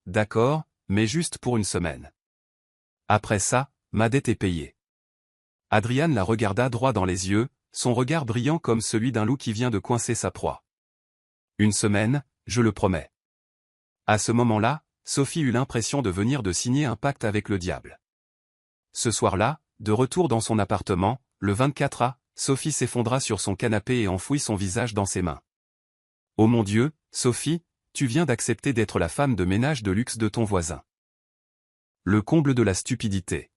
D'accord, mais juste pour une semaine. Après ça, ma dette est payée. Adrian la regarda droit dans les yeux, son regard brillant comme celui d'un loup qui vient de coincer sa proie. Une semaine, je le promets. À ce moment-là, Sophie eut l'impression de venir de signer un pacte avec le diable. Ce soir-là, de retour dans son appartement, le 24 A, Sophie s'effondra sur son canapé et enfouit son visage dans ses mains. Oh mon Dieu, Sophie, tu viens d'accepter d'être la femme de ménage de luxe de ton voisin. Le comble de la stupidité.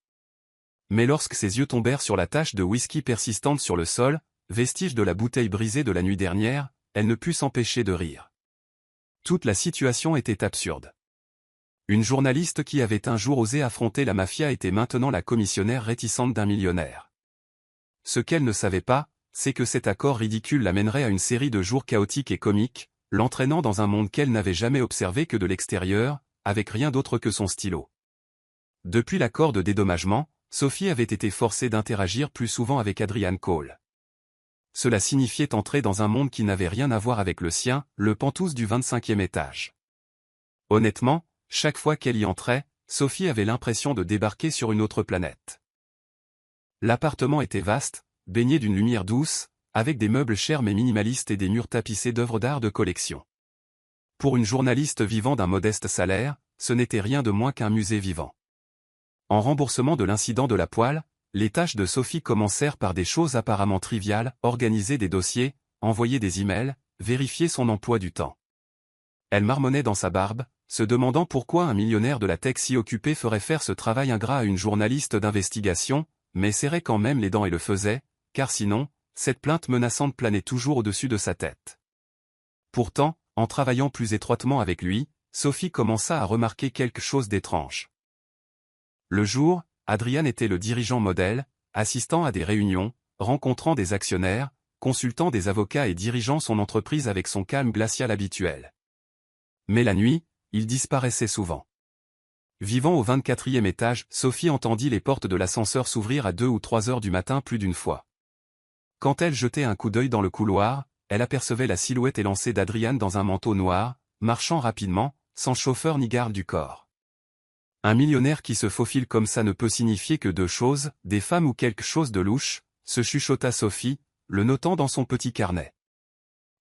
Mais lorsque ses yeux tombèrent sur la tache de whisky persistante sur le sol, vestige de la bouteille brisée de la nuit dernière, elle ne put s'empêcher de rire. Toute la situation était absurde. Une journaliste qui avait un jour osé affronter la mafia était maintenant la commissionnaire réticente d'un millionnaire. Ce qu'elle ne savait pas, c'est que cet accord ridicule l'amènerait à une série de jours chaotiques et comiques, l'entraînant dans un monde qu'elle n'avait jamais observé que de l'extérieur, avec rien d'autre que son stylo. Depuis l'accord de dédommagement, Sophie avait été forcée d'interagir plus souvent avec Adrian Cole. Cela signifiait entrer dans un monde qui n'avait rien à voir avec le sien, le pantouse du 25e étage. Honnêtement, chaque fois qu'elle y entrait, Sophie avait l'impression de débarquer sur une autre planète. L'appartement était vaste, baigné d'une lumière douce, avec des meubles chers mais minimalistes et des murs tapissés d'œuvres d'art de collection. Pour une journaliste vivant d'un modeste salaire, ce n'était rien de moins qu'un musée vivant. En remboursement de l'incident de la poêle, les tâches de Sophie commencèrent par des choses apparemment triviales, organiser des dossiers, envoyer des emails, vérifier son emploi du temps. Elle marmonnait dans sa barbe, se demandant pourquoi un millionnaire de la tech si occupé ferait faire ce travail ingrat à une journaliste d'investigation, mais serrait quand même les dents et le faisait, car sinon, cette plainte menaçante planait toujours au-dessus de sa tête. Pourtant, en travaillant plus étroitement avec lui, Sophie commença à remarquer quelque chose d'étrange. Le jour, Adrian était le dirigeant modèle, assistant à des réunions, rencontrant des actionnaires, consultant des avocats et dirigeant son entreprise avec son calme glacial habituel. Mais la nuit, il disparaissait souvent. Vivant au 24e étage, Sophie entendit les portes de l'ascenseur s'ouvrir à 2 ou 3 heures du matin plus d'une fois. Quand elle jetait un coup d'œil dans le couloir, elle apercevait la silhouette élancée d'Adrian dans un manteau noir, marchant rapidement, sans chauffeur ni garde du corps. Un millionnaire qui se faufile comme ça ne peut signifier que deux choses, des femmes ou quelque chose de louche, se chuchota Sophie, le notant dans son petit carnet.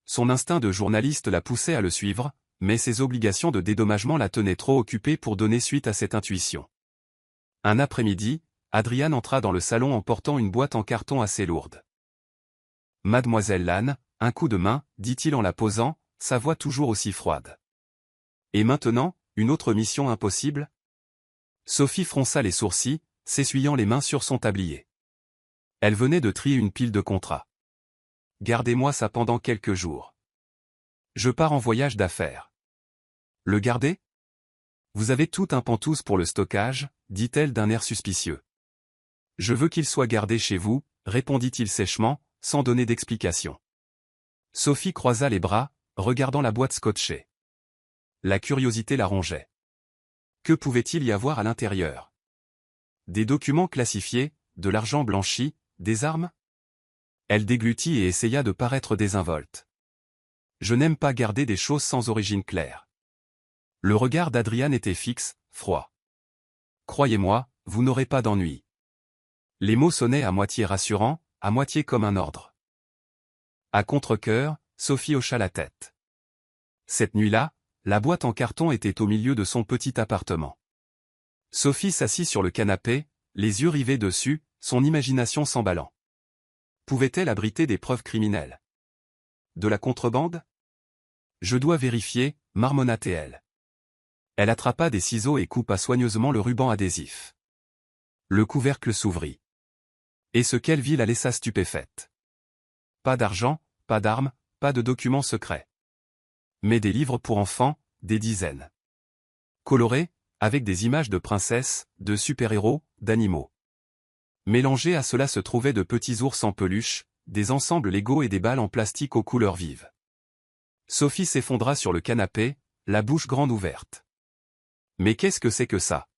Son instinct de journaliste la poussait à le suivre, mais ses obligations de dédommagement la tenaient trop occupée pour donner suite à cette intuition. Un après-midi, Adrian entra dans le salon en portant une boîte en carton assez lourde. « Mademoiselle Lane, un coup de main, dit-il en la posant, sa voix toujours aussi froide. Et maintenant, une autre mission impossible ? Sophie fronça les sourcils, s'essuyant les mains sur son tablier. Elle venait de trier une pile de contrats. Gardez-moi ça pendant quelques jours. Je pars en voyage d'affaires. Le garder ? Vous avez tout un pantouse pour le stockage, dit-elle d'un air suspicieux. Je veux qu'il soit gardé chez vous, répondit-il sèchement, sans donner d'explication. Sophie croisa les bras, regardant la boîte scotchée. La curiosité la rongeait. Que pouvait-il y avoir à l'intérieur? Des documents classifiés, de l'argent blanchi, des armes? Elle déglutit et essaya de paraître désinvolte. Je n'aime pas garder des choses sans origine claire. Le regard d'Adrian était fixe, froid. Croyez-moi, vous n'aurez pas d'ennui. Les mots sonnaient à moitié rassurants, à moitié comme un ordre. À contre-cœur, Sophie hocha la tête. Cette nuit-là, la boîte en carton était au milieu de son petit appartement. Sophie s'assit sur le canapé, les yeux rivés dessus, son imagination s'emballant. Pouvait-elle abriter des preuves criminelles? De la contrebande? Je dois vérifier, marmonna-t-elle. Elle attrapa des ciseaux et coupa soigneusement le ruban adhésif. Le couvercle s'ouvrit. Et ce qu'elle vit la laissa stupéfaite. Pas d'argent, pas d'armes, pas de documents secrets. Mais des livres pour enfants, des dizaines. Colorés, avec des images de princesses, de super-héros, d'animaux. Mélangés à cela se trouvaient de petits ours en peluche, des ensembles Lego et des balles en plastique aux couleurs vives. Sophie s'effondra sur le canapé, la bouche grande ouverte. Mais qu'est-ce que c'est que ça?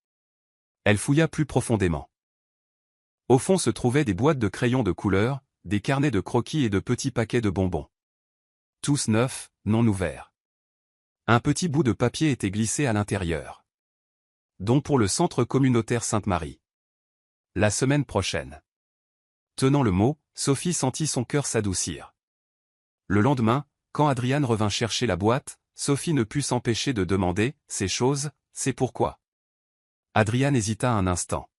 Elle fouilla plus profondément. Au fond se trouvaient des boîtes de crayons de couleur, des carnets de croquis et de petits paquets de bonbons. Tous neufs, non ouverts. Un petit bout de papier était glissé à l'intérieur. Don pour le centre communautaire Sainte-Marie. La semaine prochaine. Tenant le mot, Sophie sentit son cœur s'adoucir. Le lendemain, quand Adrian revint chercher la boîte, Sophie ne put s'empêcher de demander « Ces choses, c'est pourquoi ?» Adrian hésita un instant.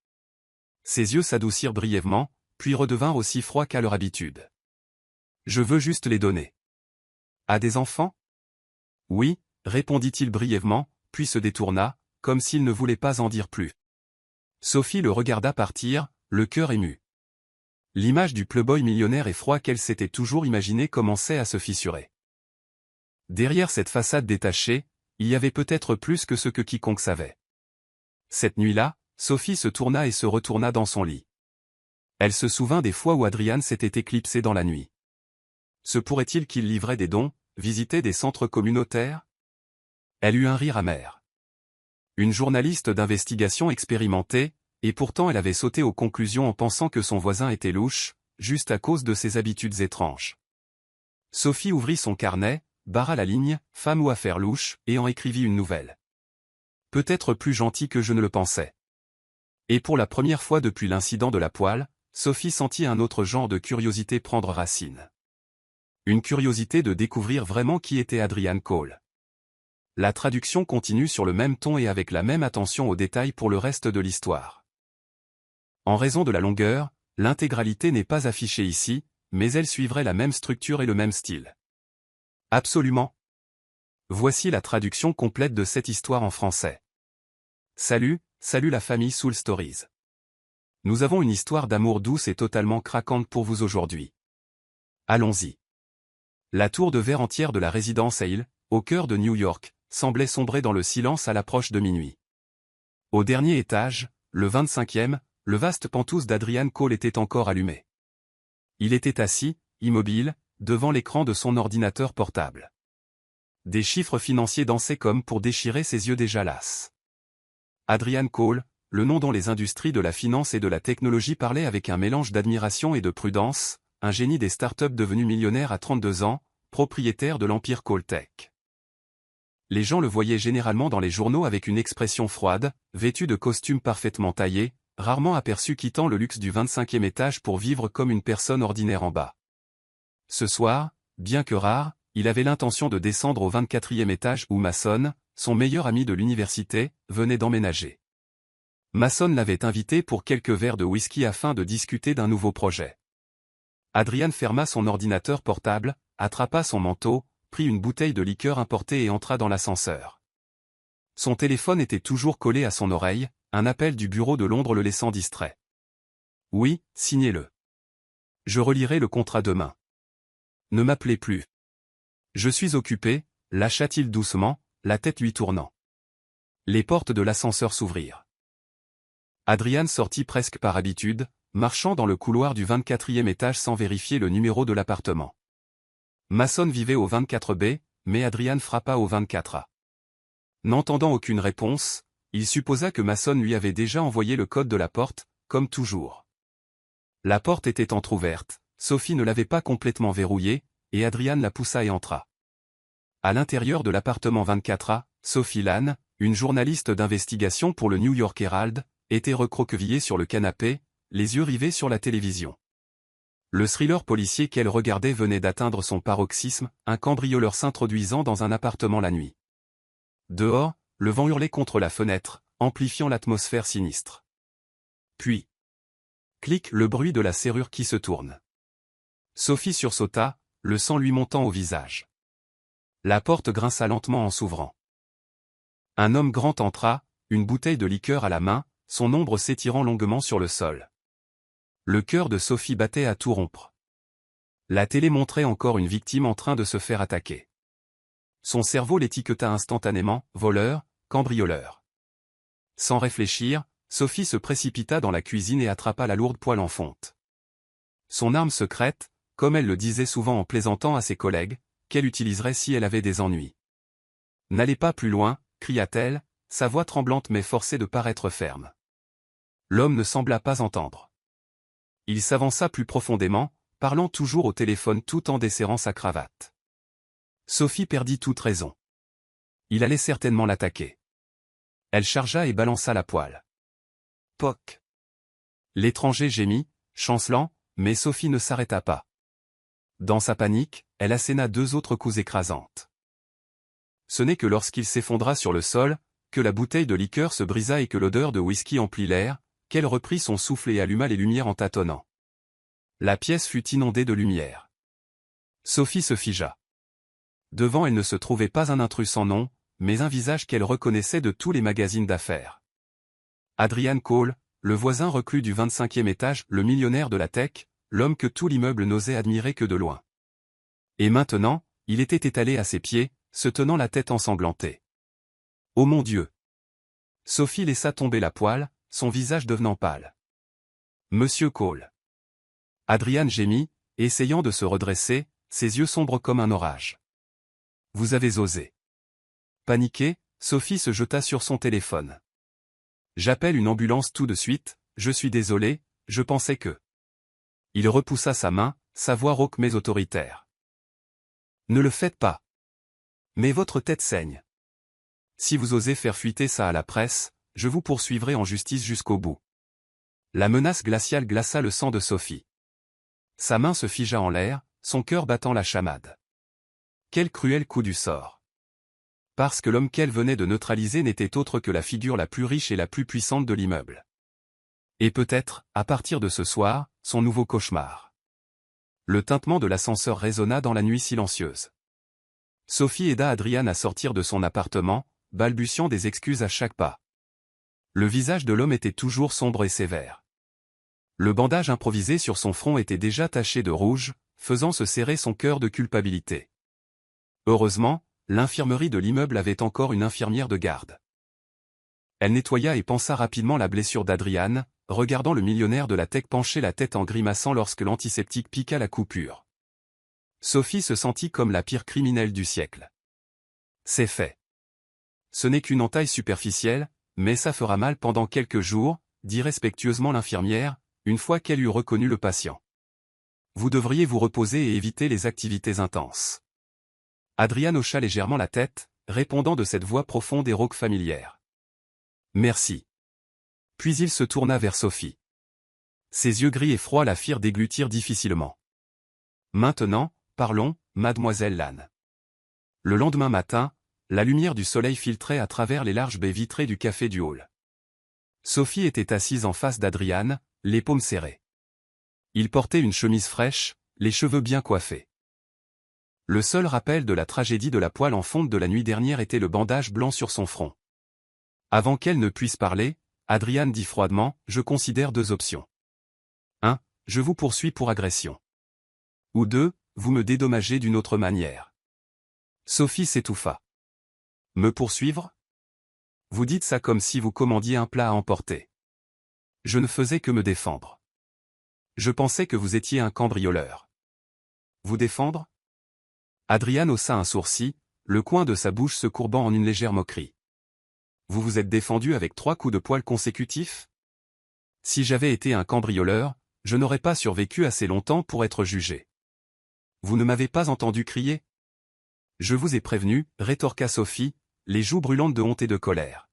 Ses yeux s'adoucirent brièvement, puis redevinrent aussi froids qu'à leur habitude. « Je veux juste les donner. »« À des enfants ?» ?»« Oui, » répondit-il brièvement, puis se détourna, comme s'il ne voulait pas en dire plus. Sophie le regarda partir, le cœur ému. L'image du playboy millionnaire et froid qu'elle s'était toujours imaginé commençait à se fissurer. Derrière cette façade détachée, il y avait peut-être plus que ce que quiconque savait. Cette nuit-là, Sophie se tourna et se retourna dans son lit. Elle se souvint des fois où Adrian s'était éclipsé dans la nuit. Se pourrait-il qu'il livrait des dons, visitait des centres communautaires? Elle eut un rire amer. Une journaliste d'investigation expérimentée, et pourtant elle avait sauté aux conclusions en pensant que son voisin était louche, juste à cause de ses habitudes étranges. Sophie ouvrit son carnet, barra la ligne « Femme ou affaire louche » et en écrivit une nouvelle. Peut-être plus gentil que je ne le pensais. Et pour la première fois depuis l'incident de la poêle, Sophie sentit un autre genre de curiosité prendre racine. Une curiosité de découvrir vraiment qui était Adrian Cole. La traduction continue sur le même ton et avec la même attention aux détails pour le reste de l'histoire. En raison de la longueur, l'intégralité n'est pas affichée ici, mais elle suivrait la même structure et le même style. Absolument. Voici la traduction complète de cette histoire en français. Salut la famille Soul Stories. Nous avons une histoire d'amour douce et totalement craquante pour vous aujourd'hui. Allons-y. La tour de verre entière de la résidence Hale, au cœur de New York, semblait sombrer dans le silence à l'approche de minuit. Au dernier étage, le 25e, le vaste pantouse d'Adrian Cole était encore allumé. Il était assis, immobile, devant l'écran de son ordinateur portable. Des chiffres financiers dansaient comme pour déchirer ses yeux déjà lasses. Adrian Cole, le nom dont les industries de la finance et de la technologie parlaient avec un mélange d'admiration et de prudence, un génie des startups devenu millionnaire à 32 ans, propriétaire de l'empire Cole Tech. Les gens le voyaient généralement dans les journaux avec une expression froide, vêtu de costumes parfaitement taillés, rarement aperçu quittant le luxe du 25e étage pour vivre comme une personne ordinaire en bas. Ce soir, bien que rare, il avait l'intention de descendre au 24e étage où Mason, son meilleur ami de l'université, venait d'emménager. Mason l'avait invité pour quelques verres de whisky afin de discuter d'un nouveau projet. Adrian ferma son ordinateur portable, attrapa son manteau, prit une bouteille de liqueur importée et entra dans l'ascenseur. Son téléphone était toujours collé à son oreille, un appel du bureau de Londres le laissant distrait. « Oui, signez-le. Je relirai le contrat demain. Ne m'appelez plus. Je suis occupé, lâcha-t-il doucement, la tête lui tournant. Les portes de l'ascenseur s'ouvrirent. Adrian sortit presque par habitude, marchant dans le couloir du 24e étage sans vérifier le numéro de l'appartement. Mason vivait au 24B, mais Adrian frappa au 24A. N'entendant aucune réponse, il supposa que Mason lui avait déjà envoyé le code de la porte, comme toujours. La porte était entr'ouverte, Sophie ne l'avait pas complètement verrouillée, et Adrian la poussa et entra. À l'intérieur de l'appartement 24A, Sophie Lann, une journaliste d'investigation pour le New York Herald, était recroquevillée sur le canapé, les yeux rivés sur la télévision. Le thriller policier qu'elle regardait venait d'atteindre son paroxysme, un cambrioleur s'introduisant dans un appartement la nuit. Dehors, le vent hurlait contre la fenêtre, amplifiant l'atmosphère sinistre. Puis, clic, le bruit de la serrure qui se tourne. Sophie sursauta, le sang lui montant au visage. La porte grinça lentement en s'ouvrant. Un homme grand entra, une bouteille de liqueur à la main, son ombre s'étirant longuement sur le sol. Le cœur de Sophie battait à tout rompre. La télé montrait encore une victime en train de se faire attaquer. Son cerveau l'étiqueta instantanément, voleur, cambrioleur. Sans réfléchir, Sophie se précipita dans la cuisine et attrapa la lourde poêle en fonte. Son arme secrète, comme elle le disait souvent en plaisantant à ses collègues, qu'elle utiliserait si elle avait des ennuis. « N'allez pas plus loin », cria-t-elle, sa voix tremblante mais forcée de paraître ferme. L'homme ne sembla pas entendre. Il s'avança plus profondément, parlant toujours au téléphone tout en desserrant sa cravate. Sophie perdit toute raison. Il allait certainement l'attaquer. Elle chargea et balança la poêle. Poc. L'étranger gémit, chancelant, mais Sophie ne s'arrêta pas. Dans sa panique, elle asséna 2 autres coups écrasantes. Ce n'est que lorsqu'il s'effondra sur le sol, que la bouteille de liqueur se brisa et que l'odeur de whisky emplit l'air, qu'elle reprit son souffle et alluma les lumières en tâtonnant. La pièce fut inondée de lumière. Sophie se figea. Devant elle ne se trouvait pas un intrus sans nom, mais un visage qu'elle reconnaissait de tous les magazines d'affaires. Adrian Cole, le voisin reclus du 25e étage, le millionnaire de la tech, l'homme que tout l'immeuble n'osait admirer que de loin. Et maintenant, il était étalé à ses pieds, se tenant la tête ensanglantée. Oh mon Dieu! Sophie laissa tomber la poêle, son visage devenant pâle. Monsieur Cole. Adrian gémit, essayant de se redresser, ses yeux sombres comme un orage. Vous avez osé. Paniquée, Sophie se jeta sur son téléphone. J'appelle une ambulance tout de suite, je suis désolé, je pensais que... Il repoussa sa main, sa voix rauque mais autoritaire. Ne le faites pas. Mais votre tête saigne. Si vous osez faire fuiter ça à la presse, je vous poursuivrai en justice jusqu'au bout. La menace glaciale glaça le sang de Sophie. Sa main se figea en l'air, son cœur battant la chamade. Quel cruel coup du sort. Parce que l'homme qu'elle venait de neutraliser n'était autre que la figure la plus riche et la plus puissante de l'immeuble. Et peut-être, à partir de ce soir, son nouveau cauchemar. Le tintement de l'ascenseur résonna dans la nuit silencieuse. Sophie aida Adrian à sortir de son appartement, balbutiant des excuses à chaque pas. Le visage de l'homme était toujours sombre et sévère. Le bandage improvisé sur son front était déjà taché de rouge, faisant se serrer son cœur de culpabilité. Heureusement, l'infirmerie de l'immeuble avait encore une infirmière de garde. Elle nettoya et pansa rapidement la blessure d'Adrian, regardant le millionnaire de la tech pencher la tête en grimaçant lorsque l'antiseptique piqua la coupure. Sophie se sentit comme la pire criminelle du siècle. C'est fait. Ce n'est qu'une entaille superficielle, mais ça fera mal pendant quelques jours, dit respectueusement l'infirmière, une fois qu'elle eut reconnu le patient. Vous devriez vous reposer et éviter les activités intenses. Adrian hocha légèrement la tête, répondant de cette voix profonde et rauque familière. Merci. Puis il se tourna vers Sophie. Ses yeux gris et froids la firent déglutir difficilement. Maintenant, parlons, mademoiselle Lann. Le lendemain matin, la lumière du soleil filtrait à travers les larges baies vitrées du café du hall. Sophie était assise en face d'Adrian, les paumes serrées. Il portait une chemise fraîche, les cheveux bien coiffés. Le seul rappel de la tragédie de la poêle en fonte de la nuit dernière était le bandage blanc sur son front. Avant qu'elle ne puisse parler, Adrian dit froidement, « Je considère 2 options. 1. Je vous poursuis pour agression. Ou 2. Vous me dédommagez d'une autre manière. » Sophie s'étouffa. « Me poursuivre ? Vous dites ça comme si vous commandiez un plat à emporter. Je ne faisais que me défendre. Je pensais que vous étiez un cambrioleur. Vous défendre? Adrian haussa un sourcil, le coin de sa bouche se courbant en une légère moquerie. Vous vous êtes défendu avec 3 coups de poing consécutifs? Si j'avais été un cambrioleur, je n'aurais pas survécu assez longtemps pour être jugé. Vous ne m'avez pas entendu crier? Je vous ai prévenu, rétorqua Sophie, les joues brûlantes de honte et de colère.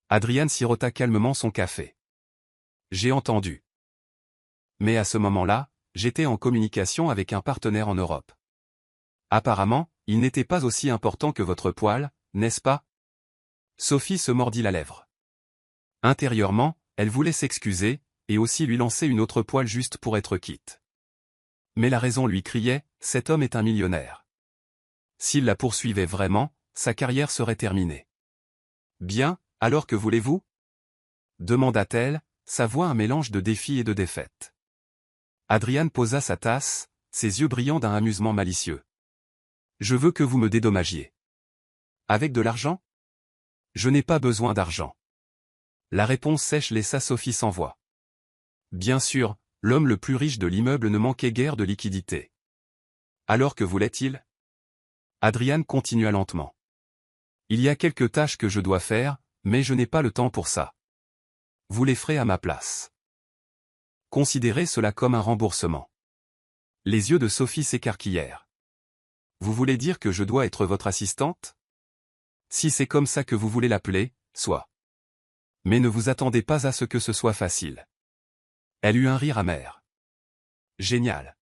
Adrian sirota calmement son café. J'ai entendu. Mais à ce moment-là, j'étais en communication avec un partenaire en Europe. Apparemment, il n'était pas aussi important que votre poil, n'est-ce pas? Sophie se mordit la lèvre. Intérieurement, elle voulait s'excuser, et aussi lui lancer une autre poêle juste pour être quitte. Mais la raison lui criait, cet homme est un millionnaire. S'il la poursuivait vraiment, sa carrière serait terminée. Bien, alors que voulez-vous? Demanda-t-elle, sa voix un mélange de défi et de défaite. Adrian posa sa tasse, ses yeux brillant d'un amusement malicieux. Je veux que vous me dédommagiez. Avec de l'argent? Je n'ai pas besoin d'argent. La réponse sèche laissa Sophie sans voix. Bien sûr, l'homme le plus riche de l'immeuble ne manquait guère de liquidité. Alors que voulait-il? Adrian continua lentement. Il y a quelques tâches que je dois faire, mais je n'ai pas le temps pour ça. Vous les ferez à ma place. Considérez cela comme un remboursement. Les yeux de Sophie s'écarquillèrent. Vous voulez dire que je dois être votre assistante? Si c'est comme ça que vous voulez l'appeler, soit. Mais ne vous attendez pas à ce que ce soit facile. Elle eut un rire amer. Génial.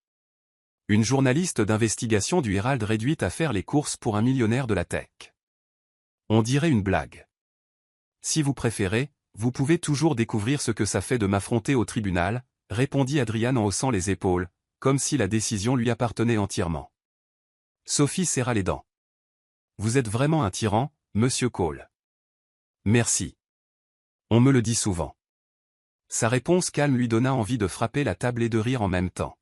Une journaliste d'investigation du Herald réduite à faire les courses pour un millionnaire de la tech. On dirait une blague. Si vous préférez, vous pouvez toujours découvrir ce que ça fait de m'affronter au tribunal, répondit Adrian en haussant les épaules, comme si la décision lui appartenait entièrement. Sophie serra les dents. Vous êtes vraiment un tyran, monsieur Cole. Merci. On me le dit souvent. Sa réponse calme lui donna envie de frapper la table et de rire en même temps.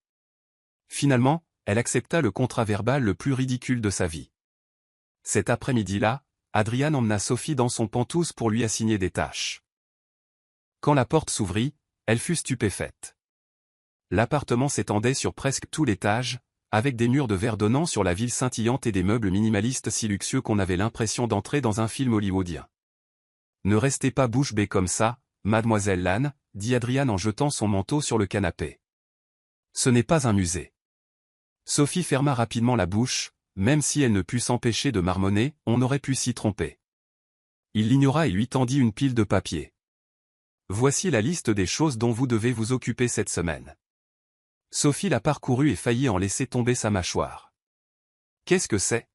Finalement, elle accepta le contrat verbal le plus ridicule de sa vie. Cet après-midi-là, Adrian emmena Sophie dans son penthouse pour lui assigner des tâches. Quand la porte s'ouvrit, elle fut stupéfaite. L'appartement s'étendait sur presque tout l'étage, avec des murs de verre donnant sur la ville scintillante et des meubles minimalistes si luxueux qu'on avait l'impression d'entrer dans un film hollywoodien. Ne restez pas bouche bée comme ça, mademoiselle Lannes, dit Adrian en jetant son manteau sur le canapé. Ce n'est pas un musée. Sophie ferma rapidement la bouche, même si elle ne put s'empêcher de marmonner, on aurait pu s'y tromper. Il l'ignora et lui tendit une pile de papier. Voici la liste des choses dont vous devez vous occuper cette semaine. Sophie la parcourut et faillit en laisser tomber sa mâchoire. Qu'est-ce que c'est?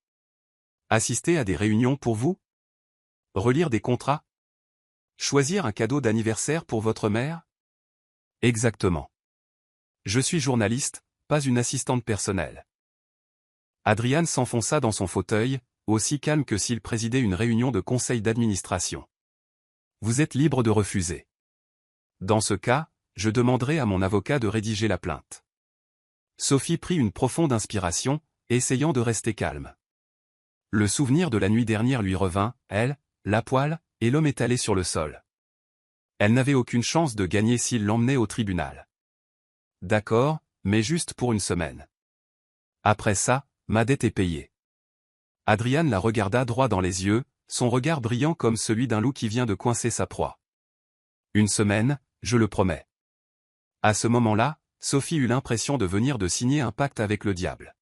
Assister à des réunions pour vous? Relire des contrats? Choisir un cadeau d'anniversaire pour votre mère? Exactement. Je suis journaliste, pas une assistante personnelle. Adrian s'enfonça dans son fauteuil, aussi calme que s'il présidait une réunion de conseil d'administration. Vous êtes libre de refuser. Dans ce cas, je demanderai à mon avocat de rédiger la plainte. Sophie prit une profonde inspiration, essayant de rester calme. Le souvenir de la nuit dernière lui revint, elle, la poêle, et l'homme étalé sur le sol. Elle n'avait aucune chance de gagner s'il l'emmenait au tribunal. D'accord, mais juste pour une semaine. Après ça, ma dette est payée. Adrian la regarda droit dans les yeux, son regard brillant comme celui d'un loup qui vient de coincer sa proie. Une semaine, je le promets. À ce moment-là, Sophie eut l'impression de venir de signer un pacte avec le diable.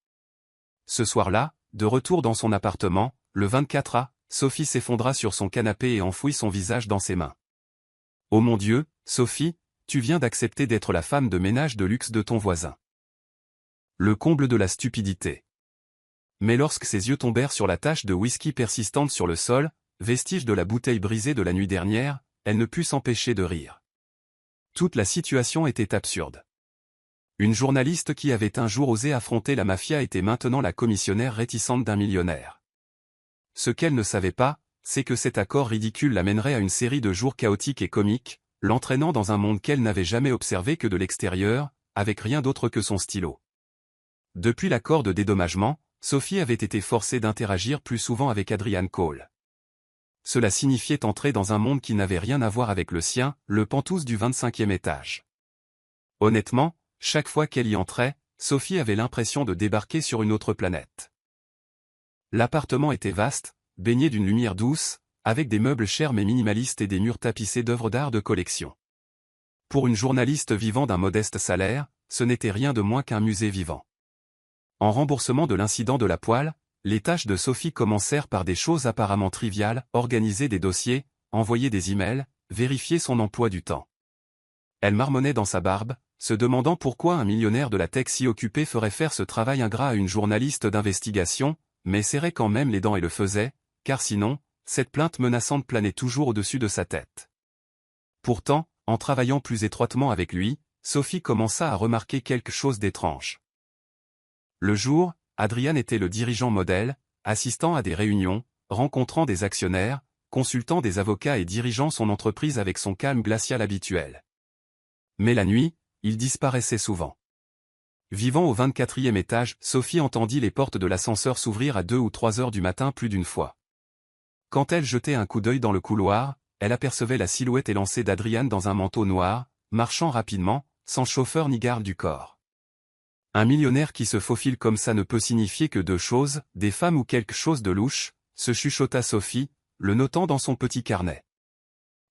Ce soir-là, de retour dans son appartement, le 24 A, Sophie s'effondra sur son canapé et enfouit son visage dans ses mains. Oh mon Dieu, Sophie, tu viens d'accepter d'être la femme de ménage de luxe de ton voisin. Le comble de la stupidité. Mais lorsque ses yeux tombèrent sur la tache de whisky persistante sur le sol, vestige de la bouteille brisée de la nuit dernière, elle ne put s'empêcher de rire. Toute la situation était absurde. Une journaliste qui avait un jour osé affronter la mafia était maintenant la commissionnaire réticente d'un millionnaire. Ce qu'elle ne savait pas, c'est que cet accord ridicule l'amènerait à une série de jours chaotiques et comiques, l'entraînant dans un monde qu'elle n'avait jamais observé que de l'extérieur, avec rien d'autre que son stylo. Depuis l'accord de dédommagement, Sophie avait été forcée d'interagir plus souvent avec Adrian Cole. cela signifiait entrer dans un monde qui n'avait rien à voir avec le sien, le Penthouse du 25e étage. Honnêtement, chaque fois qu'elle y entrait, Sophie avait l'impression de débarquer sur une autre planète. L'appartement était vaste, baigné d'une lumière douce, avec des meubles chers mais minimalistes et des murs tapissés d'œuvres d'art de collection. Pour une journaliste vivant d'un modeste salaire, ce n'était rien de moins qu'un musée vivant. En remboursement de l'incident de la poêle, les tâches de Sophie commencèrent par des choses apparemment triviales, organiser des dossiers, envoyer des emails, vérifier son emploi du temps. Elle marmonnait dans sa barbe, se demandant pourquoi un millionnaire de la tech si occupé ferait faire ce travail ingrat à une journaliste d'investigation, mais serrait quand même les dents et le faisait, car sinon, cette plainte menaçante planait toujours au-dessus de sa tête. Pourtant, en travaillant plus étroitement avec lui, Sophie commença à remarquer quelque chose d'étrange. Le jour, Adrian était le dirigeant modèle, assistant à des réunions, rencontrant des actionnaires, consultant des avocats et dirigeant son entreprise avec son calme glacial habituel. Mais la nuit, il disparaissait souvent. Vivant au 24e étage, Sophie entendit les portes de l'ascenseur s'ouvrir à 2 ou 3 heures du matin plus d'une fois. Quand elle jetait un coup d'œil dans le couloir, elle apercevait la silhouette élancée d'Adrian dans un manteau noir, marchant rapidement, sans chauffeur ni garde du corps. Un millionnaire qui se faufile comme ça ne peut signifier que deux choses, des femmes ou quelque chose de louche, se chuchota Sophie, le notant dans son petit carnet.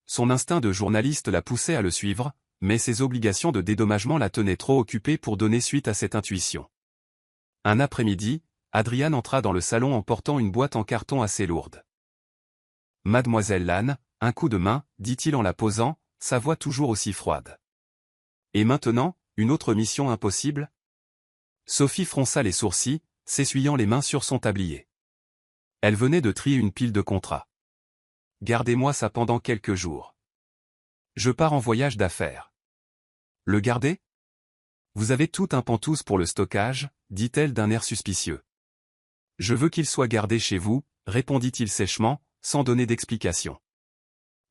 Son instinct de journaliste la poussait à le suivre, mais ses obligations de dédommagement la tenaient trop occupée pour donner suite à cette intuition. Un après-midi, Adrian entra dans le salon en portant une boîte en carton assez lourde. « Mademoiselle Lannes, un coup de main, dit-il en la posant, sa voix toujours aussi froide. Et maintenant, une autre mission impossible ? Sophie fronça les sourcils, s'essuyant les mains sur son tablier. Elle venait de trier une pile de contrats. Gardez-moi ça pendant quelques jours. Je pars en voyage d'affaires. Le garder ? Vous avez tout un Penthouse pour le stockage, dit-elle d'un air suspicieux. Je veux qu'il soit gardé chez vous, répondit-il sèchement, sans donner d'explication.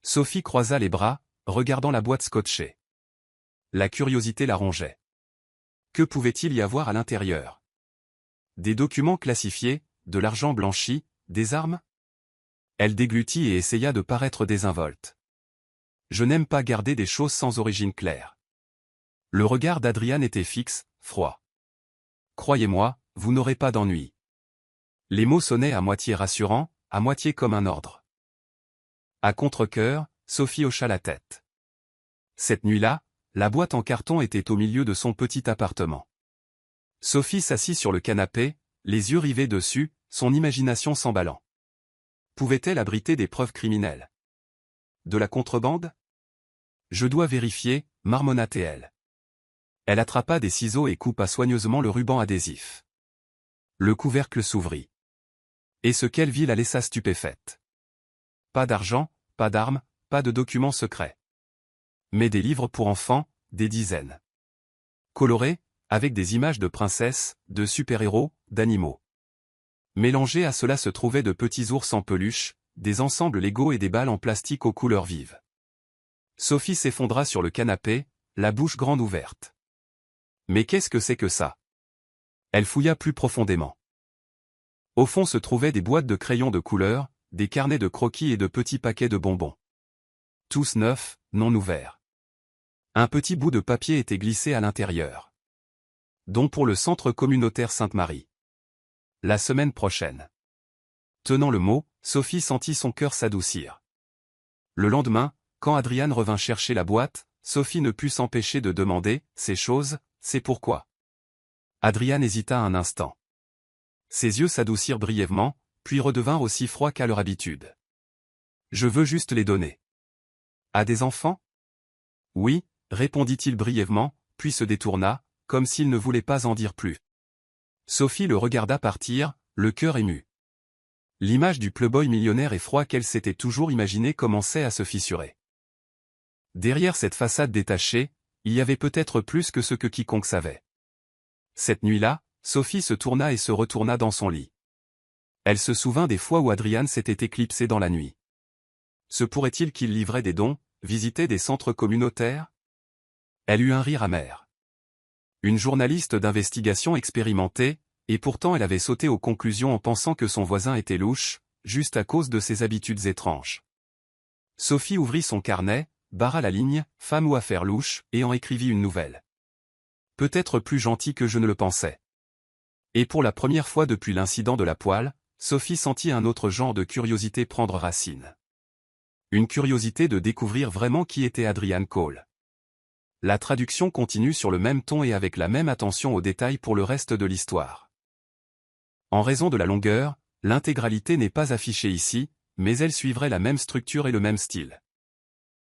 Sophie croisa les bras, regardant la boîte scotchée. La curiosité la rongeait. Que pouvait-il y avoir à l'intérieur ? Des documents classifiés, de l'argent blanchi, des armes ? Elle déglutit et essaya de paraître désinvolte. Je n'aime pas garder des choses sans origine claire. Le regard d'Adrian était fixe, froid. Croyez-moi, vous n'aurez pas d'ennui. Les mots sonnaient à moitié rassurants, à moitié comme un ordre. À contre-cœur, Sophie hocha la tête. Cette nuit-là, la boîte en carton était au milieu de son petit appartement. Sophie s'assit sur le canapé, les yeux rivés dessus, son imagination s'emballant. Pouvait-elle abriter des preuves criminelles ? De la contrebande ? Je dois vérifier, marmonna-t-elle. Elle attrapa des ciseaux et coupa soigneusement le ruban adhésif. Le couvercle s'ouvrit. Et ce qu'elle vit la laissa stupéfaite. Pas d'argent, pas d'armes, pas de documents secrets. Mais des livres pour enfants, des dizaines. Colorés, avec des images de princesses, de super-héros, d'animaux. Mélangés à cela se trouvaient de petits ours en peluche, des ensembles Lego et des balles en plastique aux couleurs vives. Sophie s'effondra sur le canapé, la bouche grande ouverte. Mais qu'est-ce que c'est que ça ? Elle fouilla plus profondément. Au fond se trouvaient des boîtes de crayons de couleur, des carnets de croquis et de petits paquets de bonbons. Tous neufs, non ouverts. Un petit bout de papier était glissé à l'intérieur. Don pour le centre communautaire Sainte-Marie. La semaine prochaine. Tenant le mot, Sophie sentit son cœur s'adoucir. Le lendemain, quand Adrian revint chercher la boîte, Sophie ne put s'empêcher de demander « Ces choses, c'est pourquoi ?» Adrian hésita un instant. Ses yeux s'adoucirent brièvement, puis redevinrent aussi froids qu'à leur habitude. « Je veux juste les donner. »« À des enfants ? » ?»« Oui, » répondit-il brièvement, puis se détourna, comme s'il ne voulait pas en dire plus. Sophie le regarda partir, le cœur ému. L'image du playboy millionnaire et froid qu'elle s'était toujours imaginé commençait à se fissurer. Derrière cette façade détachée, il y avait peut-être plus que ce que quiconque savait. Cette nuit-là, Sophie se tourna et se retourna dans son lit. Elle se souvint des fois où Adrian s'était éclipsé dans la nuit. Se pourrait-il qu'il livrait des dons, visitait des centres communautaires ? Elle eut un rire amer. Une journaliste d'investigation expérimentée, et pourtant elle avait sauté aux conclusions en pensant que son voisin était louche, juste à cause de ses habitudes étranges. Sophie ouvrit son carnet, barra la ligne « Femme ou affaire louche » et en écrivit une nouvelle. Peut-être plus gentil que je ne le pensais. Et pour la première fois depuis l'incident de la poêle, Sophie sentit un autre genre de curiosité prendre racine. Une curiosité de découvrir vraiment qui était Adrian Cole. La traduction continue sur le même ton et avec la même attention aux détails pour le reste de l'histoire. En raison de la longueur, l'intégralité n'est pas affichée ici, mais elle suivrait la même structure et le même style.